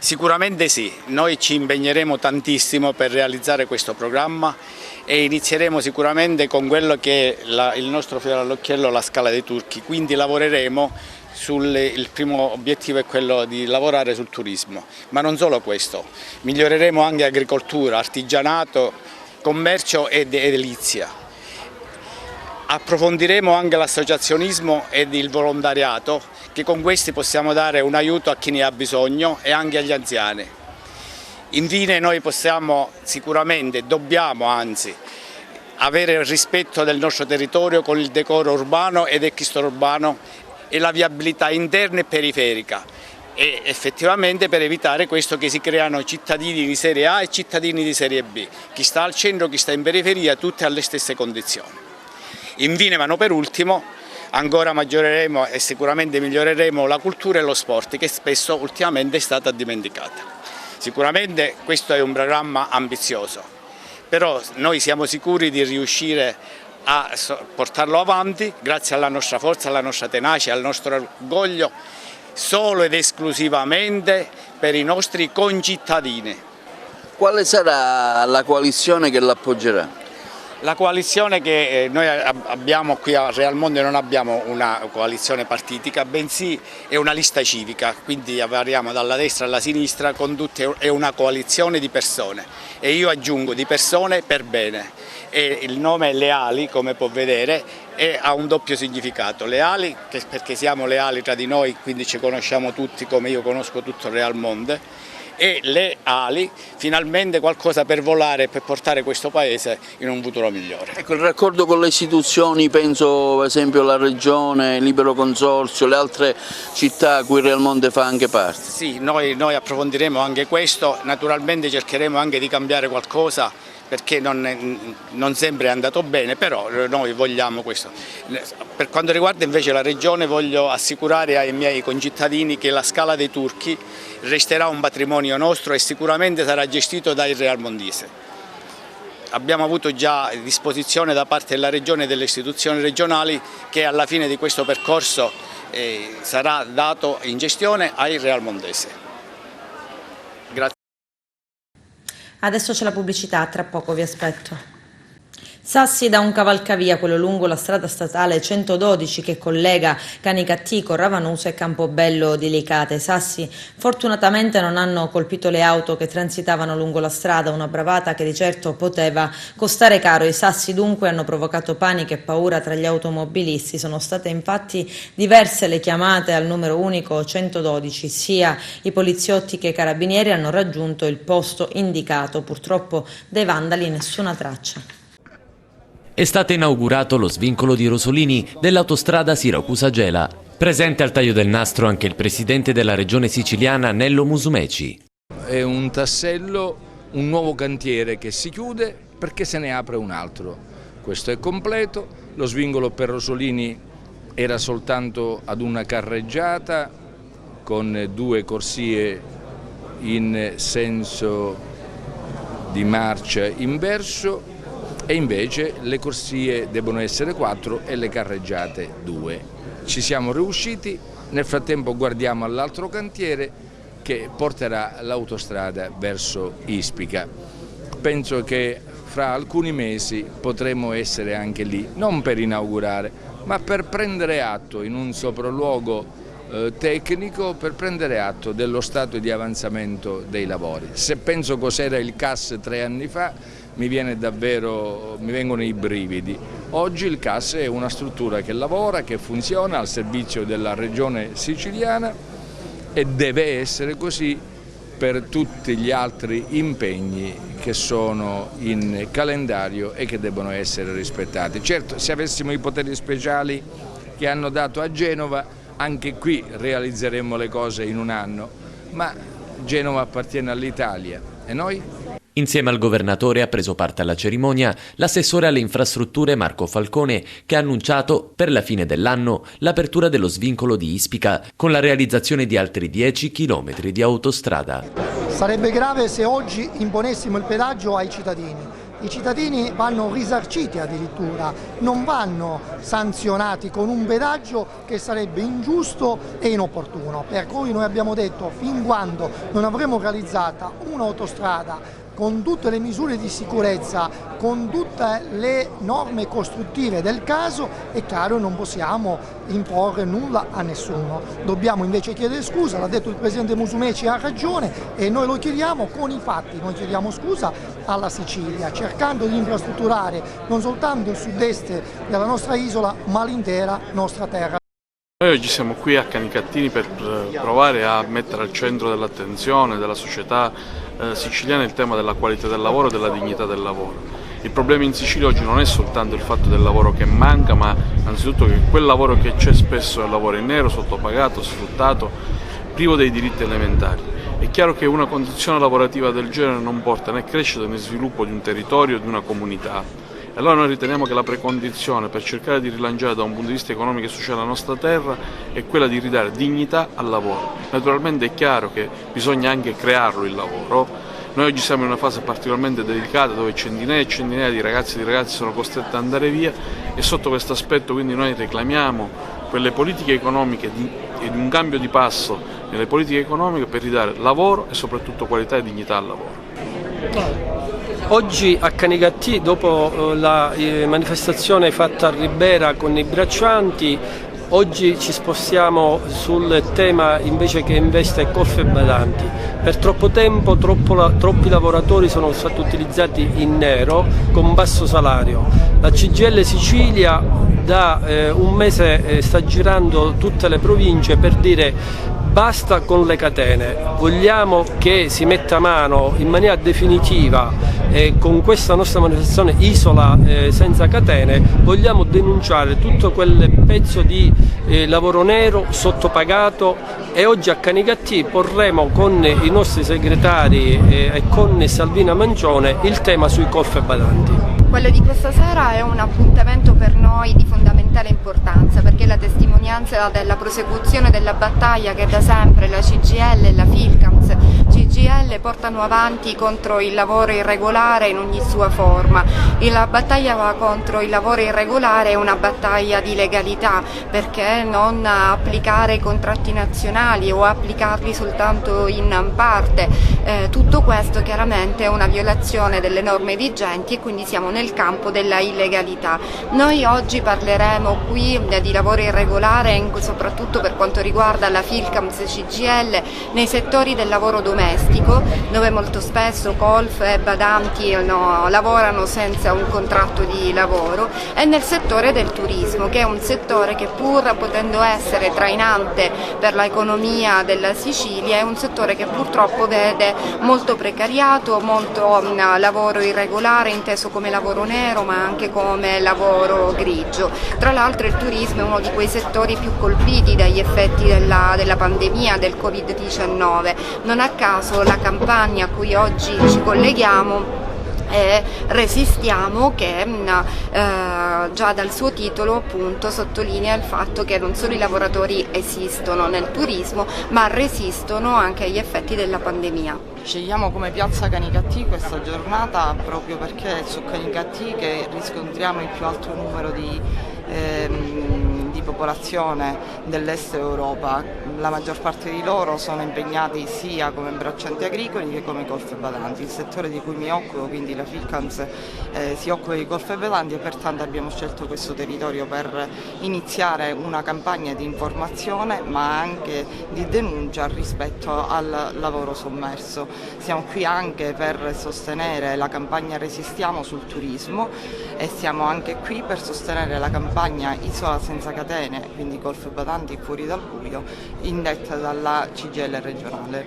Sicuramente sì, noi ci impegneremo tantissimo per realizzare questo programma e inizieremo sicuramente con quello che è il nostro fiore all'occhiello, la Scala dei Turchi, quindi lavoreremo il primo obiettivo è quello di lavorare sul turismo, ma non solo questo, miglioreremo anche agricoltura, artigianato, commercio ed edilizia. Approfondiremo anche l'associazionismo ed il volontariato, che con questi possiamo dare un aiuto a chi ne ha bisogno e anche agli anziani. Infine noi dobbiamo anzi, avere il rispetto del nostro territorio con il decoro urbano ed extraurbano e la viabilità interna e periferica, e effettivamente per evitare questo che si creano cittadini di serie A e cittadini di serie B, chi sta al centro, chi sta in periferia, tutti alle stesse condizioni. Infine, ma non per ultimo, ancora maggioreremo e sicuramente miglioreremo la cultura e lo sport, che spesso ultimamente è stata dimenticata. Sicuramente questo è un programma ambizioso, però noi siamo sicuri di riuscire a portarlo avanti grazie alla nostra forza, alla nostra tenacia, al nostro orgoglio, solo ed esclusivamente per i nostri concittadini. Quale sarà la coalizione che l'appoggerà? La coalizione che noi abbiamo qui a Real Monte non abbiamo una coalizione partitica, bensì è una lista civica, quindi variamo dalla destra alla sinistra, è una coalizione di persone e io aggiungo di persone per bene. E il nome Leali, come può vedere, ha un doppio significato. Leali perché siamo leali tra di noi, quindi ci conosciamo tutti come io conosco tutto Real Monte, e le ali, finalmente qualcosa per volare e per portare questo paese in un futuro migliore. Ecco, il raccordo con le istituzioni, penso per esempio la Regione, il Libero Consorzio, le altre città a cui Real Monte fa anche parte. Sì, noi approfondiremo anche questo, naturalmente cercheremo anche di cambiare qualcosa perché non sempre è andato bene, però noi vogliamo questo. Per quanto riguarda invece la Regione, voglio assicurare ai miei concittadini che la Scala dei Turchi resterà un patrimonio nostro e sicuramente sarà gestito dai realmondese. Abbiamo avuto già disposizione da parte della Regione e delle istituzioni regionali che alla fine di questo percorso sarà dato in gestione ai realmondesi. Grazie. Adesso c'è la pubblicità, tra poco vi aspetto. Sassi da un cavalcavia, quello lungo la strada statale 112 che collega Canicattì, Ravanusa e Campobello di Licate. Sassi fortunatamente non hanno colpito le auto che transitavano lungo la strada, una bravata che di certo poteva costare caro. I sassi dunque hanno provocato panico e paura tra gli automobilisti. Sono state infatti diverse le chiamate al numero unico 112, sia i poliziotti che i carabinieri hanno raggiunto il posto indicato. Purtroppo dei vandali nessuna traccia. È stato inaugurato lo svincolo di Rosolini dell'autostrada Siracusa-Gela. Presente al taglio del nastro anche il presidente della regione siciliana Nello Musumeci. È un tassello, un nuovo cantiere che si chiude perché se ne apre un altro. Questo è completo, lo svincolo per Rosolini era soltanto ad una carreggiata con 2 corsie in senso di marcia inverso, e invece le corsie devono essere 4 e le carreggiate 2. Ci siamo riusciti, nel frattempo guardiamo all'altro cantiere che porterà l'autostrada verso Ispica. Penso che fra alcuni mesi potremo essere anche lì, non per inaugurare, ma per prendere atto in un sopralluogo tecnico, per prendere atto dello stato di avanzamento dei lavori. Se penso cos'era il CAS 3 anni fa, mi vengono i brividi. Oggi il CAS è una struttura che lavora, che funziona al servizio della regione siciliana e deve essere così per tutti gli altri impegni che sono in calendario e che devono essere rispettati. Certo, se avessimo i poteri speciali che hanno dato a Genova, anche qui realizzeremmo le cose in un anno, ma Genova appartiene all'Italia e noi? Insieme al governatore ha preso parte alla cerimonia l'assessore alle infrastrutture Marco Falcone, che ha annunciato per la fine dell'anno l'apertura dello svincolo di Ispica con la realizzazione di altri 10 chilometri di autostrada. Sarebbe grave se oggi imponessimo il pedaggio ai cittadini. I cittadini vanno risarciti addirittura, non vanno sanzionati con un pedaggio che sarebbe ingiusto e inopportuno. Per cui noi abbiamo detto, fin quando non avremo realizzata un'autostrada con tutte le misure di sicurezza, con tutte le norme costruttive del caso, è chiaro, non possiamo imporre nulla a nessuno. Dobbiamo invece chiedere scusa, l'ha detto il presidente Musumeci, ha ragione, e noi lo chiediamo con i fatti. Noi chiediamo scusa alla Sicilia, cercando di infrastrutturare non soltanto il sud-est della nostra isola, ma l'intera nostra terra. Noi oggi siamo qui a Canicattì per provare a mettere al centro dell'attenzione della società siciliana il tema della qualità del lavoro e della dignità del lavoro. Il problema in Sicilia oggi non è soltanto il fatto del lavoro che manca, ma anzitutto che quel lavoro che c'è spesso è un lavoro in nero, sottopagato, sfruttato, privo dei diritti elementari. È chiaro che una condizione lavorativa del genere non porta né crescita né sviluppo di un territorio, di una comunità. Allora noi riteniamo che la precondizione per cercare di rilanciare da un punto di vista economico e sociale la nostra terra è quella di ridare dignità al lavoro. Naturalmente è chiaro che bisogna anche crearlo il lavoro Noi oggi siamo in una fase particolarmente delicata dove centinaia e centinaia di ragazzi e di ragazze sono costretti ad andare via, e sotto questo aspetto quindi noi reclamiamo quelle politiche economiche ed un cambio di passo nelle politiche economiche per ridare lavoro e soprattutto qualità e dignità al lavoro. Oggi a Canicattì, dopo la manifestazione fatta a Ribera con i braccianti, oggi ci spostiamo sul tema invece che investe colf e badanti. Per troppo tempo troppi lavoratori sono stati utilizzati in nero con basso salario. La CGIL Sicilia da un mese sta girando tutte le province per dire basta con le catene, vogliamo che si metta mano in maniera definitiva con questa nostra manifestazione Isola senza catene, vogliamo denunciare tutto quel pezzo di lavoro nero, sottopagato, e oggi a Canicattì porremo con i nostri segretari e con Salvina Mancione il tema sui colf e badanti. Quello di questa sera è un appuntamento per noi di fondamentale importanza, perché è la testimonianza della prosecuzione della battaglia che da sempre la CGIL e la Filcams CGIL portano avanti contro il lavoro irregolare in ogni sua forma. E la battaglia contro il lavoro irregolare è una battaglia di legalità, perché non applicare i contratti nazionali o applicarli soltanto in parte? Tutto questo chiaramente è una violazione delle norme vigenti e quindi siamo nel campo della illegalità. Noi oggi parleremo qui di lavoro irregolare soprattutto per quanto riguarda la Filcams CGIL nei settori del lavoro domestico, dove molto spesso colf e badanti lavorano senza un contratto di lavoro, e nel settore del turismo, che è un settore che pur potendo essere trainante per l'economia della Sicilia è un settore che purtroppo vede molto precariato, molto lavoro irregolare inteso come lavoro nero ma anche come lavoro grigio. Tra l'altro il turismo è uno di quei settori più colpiti dagli effetti della pandemia del Covid-19. Non a caso la campagna a cui oggi ci colleghiamo e Resistiamo, che già dal suo titolo appunto sottolinea il fatto che non solo i lavoratori esistono nel turismo ma resistono anche agli effetti della pandemia. Scegliamo come piazza Canicattì questa giornata proprio perché è su Canicattì che riscontriamo il più alto numero di popolazione dell'est Europa. La maggior parte di loro sono impegnati sia come braccianti agricoli che come colf e badanti. Il settore di cui mi occupo, quindi la Filcams, si occupa di colf e badanti e pertanto abbiamo scelto questo territorio per iniziare una campagna di informazione ma anche di denuncia rispetto al lavoro sommerso. Siamo qui anche per sostenere la campagna Resistiamo sul turismo e siamo anche qui per sostenere la campagna Isola senza catene, quindi colf e badanti fuori dal buio, indetta dalla CGIL regionale.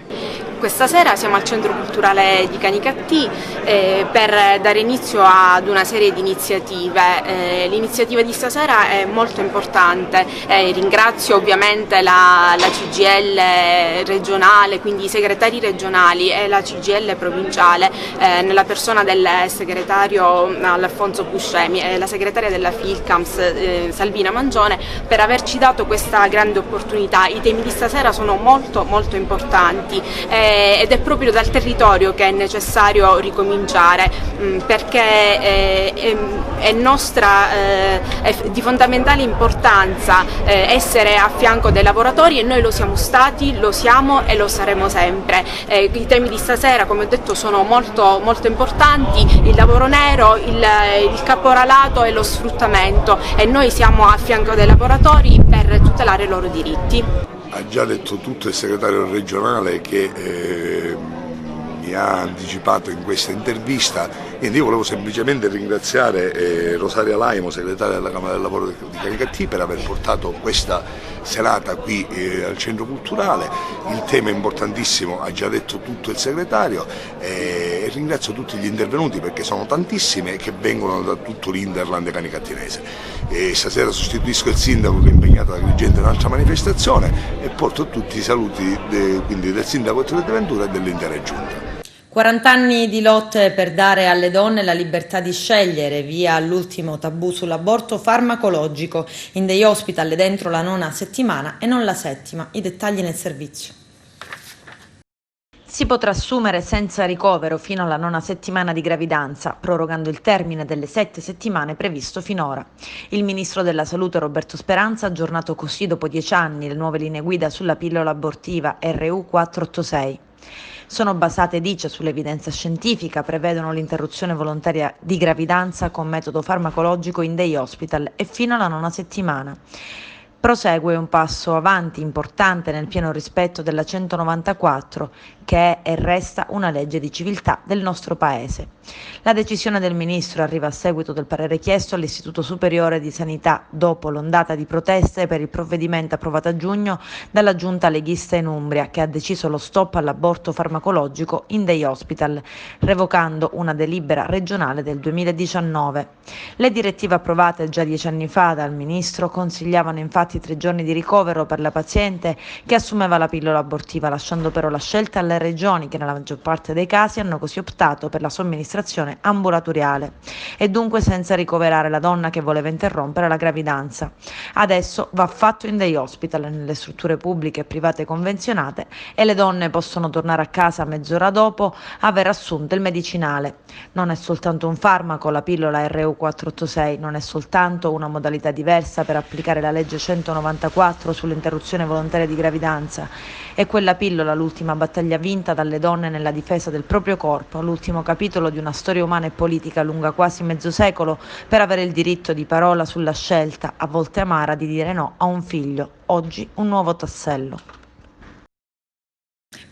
Questa sera siamo al Centro Culturale di Canicattì per dare inizio ad una serie di iniziative. L'iniziativa di stasera è molto importante, ringrazio ovviamente la CGIL regionale, quindi i segretari regionali e la CGIL provinciale nella persona del segretario Alfonso Buscemi e la segretaria della Filcams Salvina Mancione per averci dato questa grande opportunità. I temi di stasera sono molto importanti ed è proprio dal territorio che è necessario ricominciare perché è di fondamentale importanza essere a fianco dei lavoratori e noi lo siamo stati, lo siamo e lo saremo sempre. I temi di stasera, come ho detto, sono molto importanti: il lavoro nero, il caporalato e lo sfruttamento, e noi siamo a fianco dei lavoratori per tutelare i loro diritti. Ha già detto tutto il segretario regionale che mi ha anticipato in questa intervista, e io volevo semplicemente ringraziare Rosaria Laimo, segretaria della Camera del Lavoro di Canicattì, per aver portato questa serata qui al Centro Culturale. Il tema è importantissimo, ha già detto tutto il segretario, e ringrazio tutti gli intervenuti perché sono tantissime che vengono da tutto l'Interland canicattinese. Stasera sostituisco il sindaco che è impegnato da dirigente in un'altra manifestazione e porto tutti i saluti quindi del sindaco Ettore Ventura e dell'intera giunta. 40 anni di lotte per dare alle donne la libertà di scegliere, via all'ultimo tabù sull'aborto farmacologico. In Day Hospital è dentro la 9ª settimana e non la 7ª. I dettagli nel servizio. Si potrà assumere senza ricovero fino alla 9ª settimana di gravidanza, prorogando il termine delle 7 settimane previsto finora. Il ministro della Salute Roberto Speranza ha aggiornato così dopo 10 anni le nuove linee guida sulla pillola abortiva RU486. Sono basate, dice, sull'evidenza scientifica, prevedono l'interruzione volontaria di gravidanza con metodo farmacologico in day hospital e fino alla 9ª settimana. Prosegue un passo avanti importante nel pieno rispetto della 194, che è e resta una legge di civiltà del nostro Paese. La decisione del Ministro arriva a seguito del parere chiesto all'Istituto Superiore di Sanità dopo l'ondata di proteste per il provvedimento approvato a giugno dalla Giunta leghista in Umbria, che ha deciso lo stop all'aborto farmacologico in day hospital, revocando una delibera regionale del 2019. Le direttive approvate già 10 anni fa dal Ministro consigliavano infatti 3 giorni di ricovero per la paziente che assumeva la pillola abortiva, lasciando però la scelta alle regioni che nella maggior parte dei casi hanno così optato per la somministrazione ambulatoriale e dunque senza ricoverare la donna che voleva interrompere la gravidanza. Adesso va fatto in day hospital nelle strutture pubbliche e private convenzionate e le donne possono tornare a casa mezz'ora dopo aver assunto il medicinale. Non è soltanto un farmaco la pillola RU486, non è soltanto una modalità diversa per applicare la legge 194 sull'interruzione volontaria di gravidanza. È quella pillola l'ultima battaglia vinta dalle donne nella difesa del proprio corpo, l'ultimo capitolo di una storia umana e politica lunga quasi mezzo secolo per avere il diritto di parola sulla scelta, a volte amara, di dire no a un figlio. Oggi un nuovo tassello.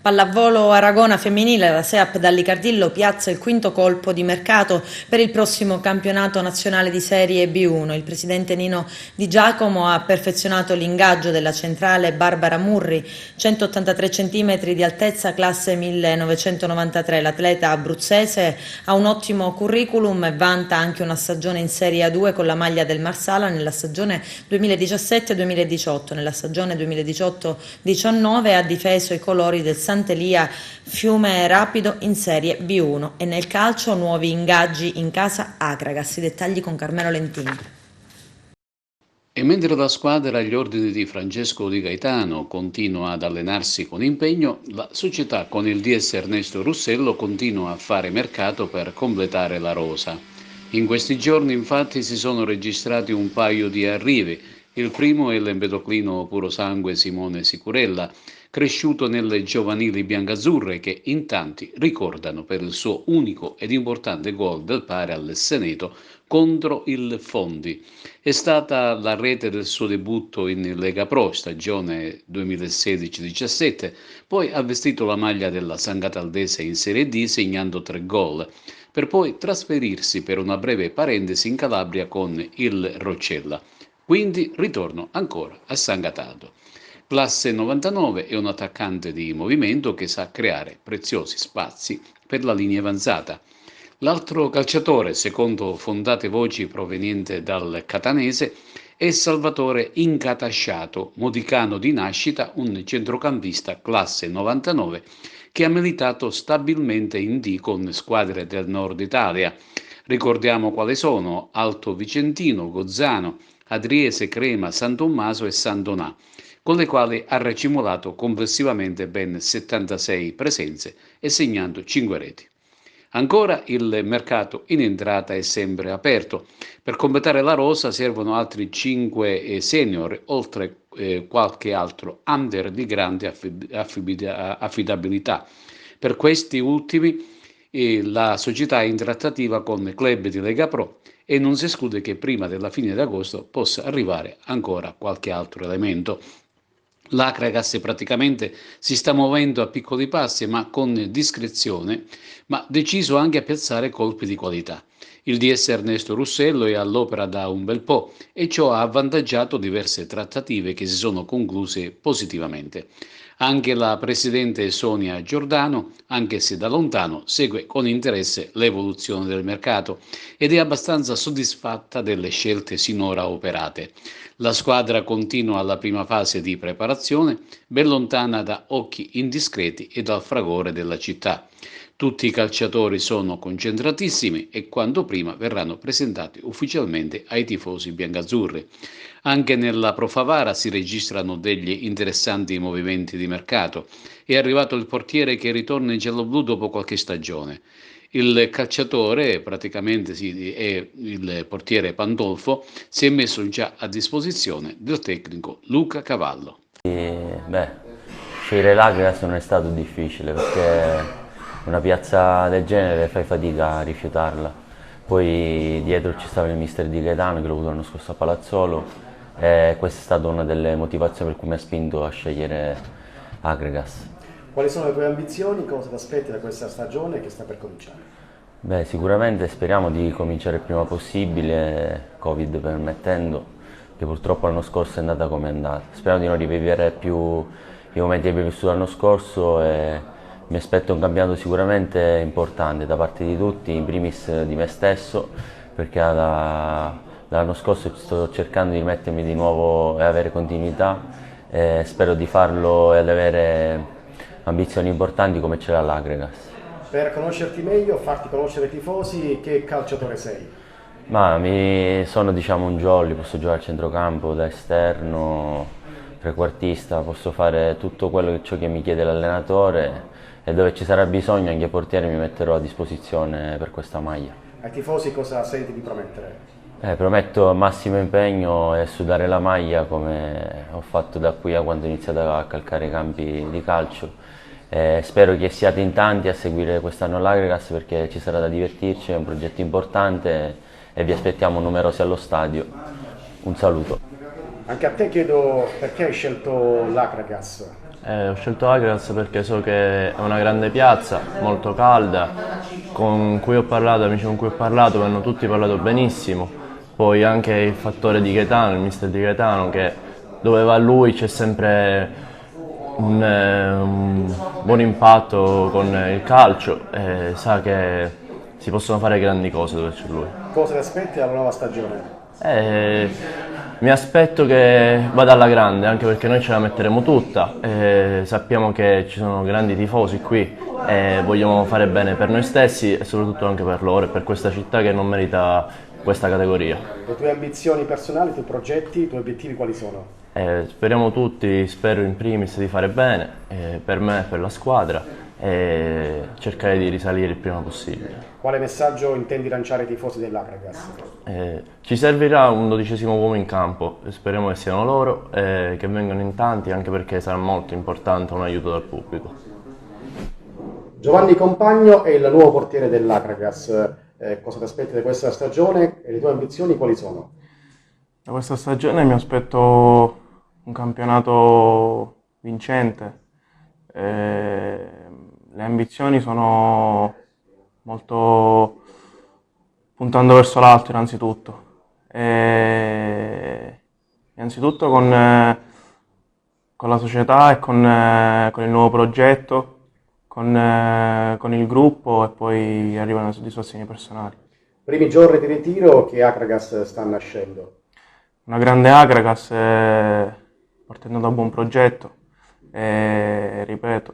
Pallavolo Aragona femminile, la SEAP Dallicardillo piazza il quinto colpo di mercato per il prossimo campionato nazionale di Serie B1. Il presidente Nino Di Giacomo ha perfezionato l'ingaggio della centrale Barbara Murri, 183 cm di altezza, classe 1993. L'atleta abruzzese ha un ottimo curriculum e vanta anche una stagione in Serie A2 con la maglia del Marsala nella stagione 2017-2018. Nella stagione 2018-19 ha difeso i colori del Sant'Elia Fiume Rapido in Serie B1 e nel calcio nuovi ingaggi in casa Akragas. I dettagli con Carmelo Lentini. E mentre la squadra agli ordini di Francesco Di Gaetano continua ad allenarsi con impegno, la società con il DS Ernesto Russello continua a fare mercato per completare la rosa. In questi giorni infatti si sono registrati un paio di arrivi. Il primo è l'empedoclino purosangue Simone Sicurella, cresciuto nelle giovanili biancazzurre che in tanti ricordano per il suo unico ed importante gol del pari al Seneto contro il Fondi. È stata la rete del suo debutto in Lega Pro, stagione 2016-17, poi ha vestito la maglia della San Cataldese in Serie D segnando 3 gol, per poi trasferirsi per una breve parentesi in Calabria con il Roccella. Quindi ritorno ancora a San Cataldo. Classe 99 è un attaccante di movimento che sa creare preziosi spazi per la linea avanzata. L'altro calciatore, secondo fondate voci provenienti dal catanese, è Salvatore Incatasciato, modicano di nascita, un centrocampista classe 99 che ha militato stabilmente in D con squadre del nord Italia. Ricordiamo quali sono: Alto Vicentino, Gozzano, Adriese, Crema, San Tommaso e San Donà, con le quali ha racimolato complessivamente ben 76 presenze e segnando 5 reti. Ancora il mercato in entrata è sempre aperto. Per completare la rosa servono altri 5 senior, oltre qualche altro under di grande affidabilità. Per questi ultimi la società è in trattativa con club di Lega Pro e non si esclude che prima della fine di agosto possa arrivare ancora qualche altro elemento. L'Akragas praticamente si sta muovendo a piccoli passi ma con discrezione, ma deciso anche a piazzare colpi di qualità. Il DS Ernesto Russello è all'opera da un bel po' e ciò ha avvantaggiato diverse trattative che si sono concluse positivamente. Anche la presidente Sonia Giordano, anche se da lontano, segue con interesse l'evoluzione del mercato ed è abbastanza soddisfatta delle scelte sinora operate. La squadra continua alla prima fase di preparazione, ben lontana da occhi indiscreti e dal fragore della città. Tutti i calciatori sono concentratissimi e quanto prima verranno presentati ufficialmente ai tifosi biancazzurri. Anche nella Pro Favara si registrano degli interessanti movimenti di mercato. È arrivato il portiere che ritorna in gialloblu dopo qualche stagione. Il calciatore, praticamente è il portiere Pandolfo, si è messo già a disposizione del tecnico Luca Cavallo. Scegliere l'Agrias non è stato difficile perché una piazza del genere fai fatica a rifiutarla. Poi dietro ci stava il mister Di Gaetano che l'ho avuto l'anno scorso a Palazzolo e questa è stata una delle motivazioni per cui mi ha spinto a scegliere Agrias. Quali sono le tue ambizioni? Cosa ti aspetti da questa stagione che sta per cominciare? Sicuramente speriamo di cominciare il prima possibile, Covid permettendo, che purtroppo l'anno scorso è andata come è andata. Speriamo di non rivivere più i momenti che abbiamo vissuto l'anno scorso e mi aspetto un campionato sicuramente importante da parte di tutti, in primis di me stesso, perché dall'anno scorso sto cercando di mettermi di nuovo e avere continuità e spero di farlo ed avere ambizioni importanti come ce l'ha l'Agrias. Per conoscerti meglio, farti conoscere ai tifosi, che calciatore sei? Sono un jolly, posso giocare a centrocampo, da esterno, trequartista, posso fare tutto ciò che mi chiede l'allenatore e dove ci sarà bisogno anche portiere mi metterò a disposizione per questa maglia. Ai tifosi cosa senti di promettere? Prometto massimo impegno e sudare la maglia come ho fatto da qui a quando ho iniziato a calcare i campi di calcio. Spero che siate in tanti a seguire quest'anno l'Agrias perché ci sarà da divertirci, è un progetto importante e vi aspettiamo numerosi allo stadio. Un saluto. Anche a te chiedo perché hai scelto l'Agrias? Ho scelto l'Agrias perché so che è una grande piazza, molto calda, con cui ho parlato, amici con cui ho parlato, mi hanno tutti parlato benissimo. Poi anche il fattore di Gaetano, il mister Di Gaetano, che dove va lui c'è sempre un buon impatto con il calcio e sa che si possono fare grandi cose dove c'è lui. Cosa ti aspetti dalla nuova stagione? Mi aspetto che vada alla grande, anche perché noi ce la metteremo tutta, sappiamo che ci sono grandi tifosi qui e vogliamo fare bene per noi stessi e soprattutto anche per loro e per questa città che non merita questa categoria. Le tue ambizioni personali, i tuoi progetti, i tuoi obiettivi quali sono? Speriamo tutti, spero in primis di fare bene per me e per la squadra e cercare di risalire il prima possibile. Quale messaggio intendi lanciare ai tifosi dell'Agrias? Ci servirà un 12° uomo in campo, speriamo che siano loro e che vengano in tanti anche perché sarà molto importante un aiuto dal pubblico. Giovanni Compagno è il nuovo portiere dell'Agrias. Cosa ti aspetti da questa stagione e le tue ambizioni quali sono? Da questa stagione mi aspetto un campionato vincente. Le ambizioni sono molto puntando verso l'alto innanzitutto. Innanzitutto con la società e con il nuovo progetto, con il gruppo e poi arrivano le soddisfazioni personali. Primi giorni di ritiro, che Agrias sta nascendo? Una grande Agrias partendo da un buon progetto, ripeto,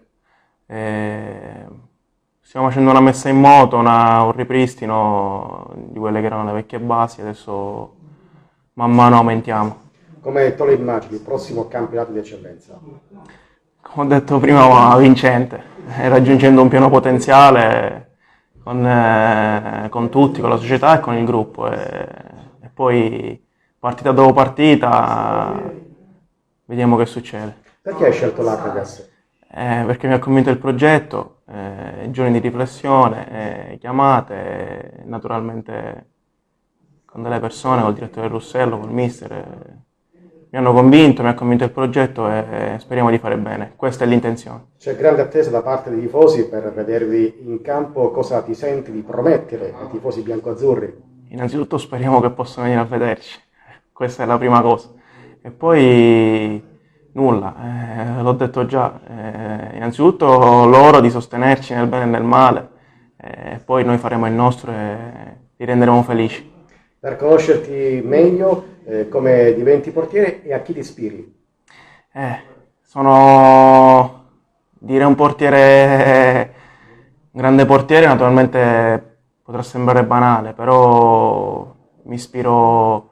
stiamo facendo una messa in moto, un ripristino di quelle che erano le vecchie basi, adesso man mano aumentiamo. Come te lo immagini il prossimo campionato di eccellenza? Come ho detto prima, vincente, raggiungendo un pieno potenziale con tutti, con la società e con il gruppo e poi partita dopo partita vediamo che succede. Perché hai scelto l'Agrias? Perché mi ha convinto il progetto, giorni di riflessione, chiamate, naturalmente con delle persone, col direttore Russello, col mister. Mi hanno convinto, mi ha convinto il progetto e speriamo di fare bene. Questa è l'intenzione. C'è grande attesa da parte dei tifosi per vedervi in campo. Cosa ti senti di promettere ai tifosi biancoazzurri? Innanzitutto speriamo che possano venire a vederci, questa è la prima cosa. E poi nulla, l'ho detto già, innanzitutto loro di sostenerci nel bene e nel male, e poi noi faremo il nostro e li renderemo felici. Per conoscerti meglio, come diventi portiere e a chi ti ispiri? Sono, dire un portiere, un grande portiere, naturalmente potrà sembrare banale, però mi ispiro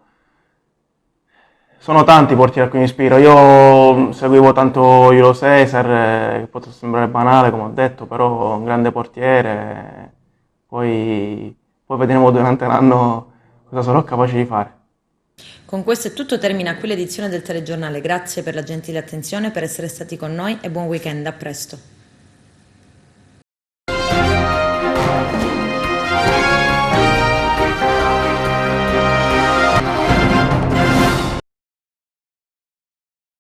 sono tanti i portieri a cui mi ispiro. Io seguivo tanto Julio Cesar, che può sembrare banale come ho detto, però un grande portiere, poi vedremo durante l'anno cosa sarò capace di fare. Con questo è tutto, termina qui l'edizione del telegiornale. Grazie per la gentile attenzione, per essere stati con noi e buon weekend, a presto.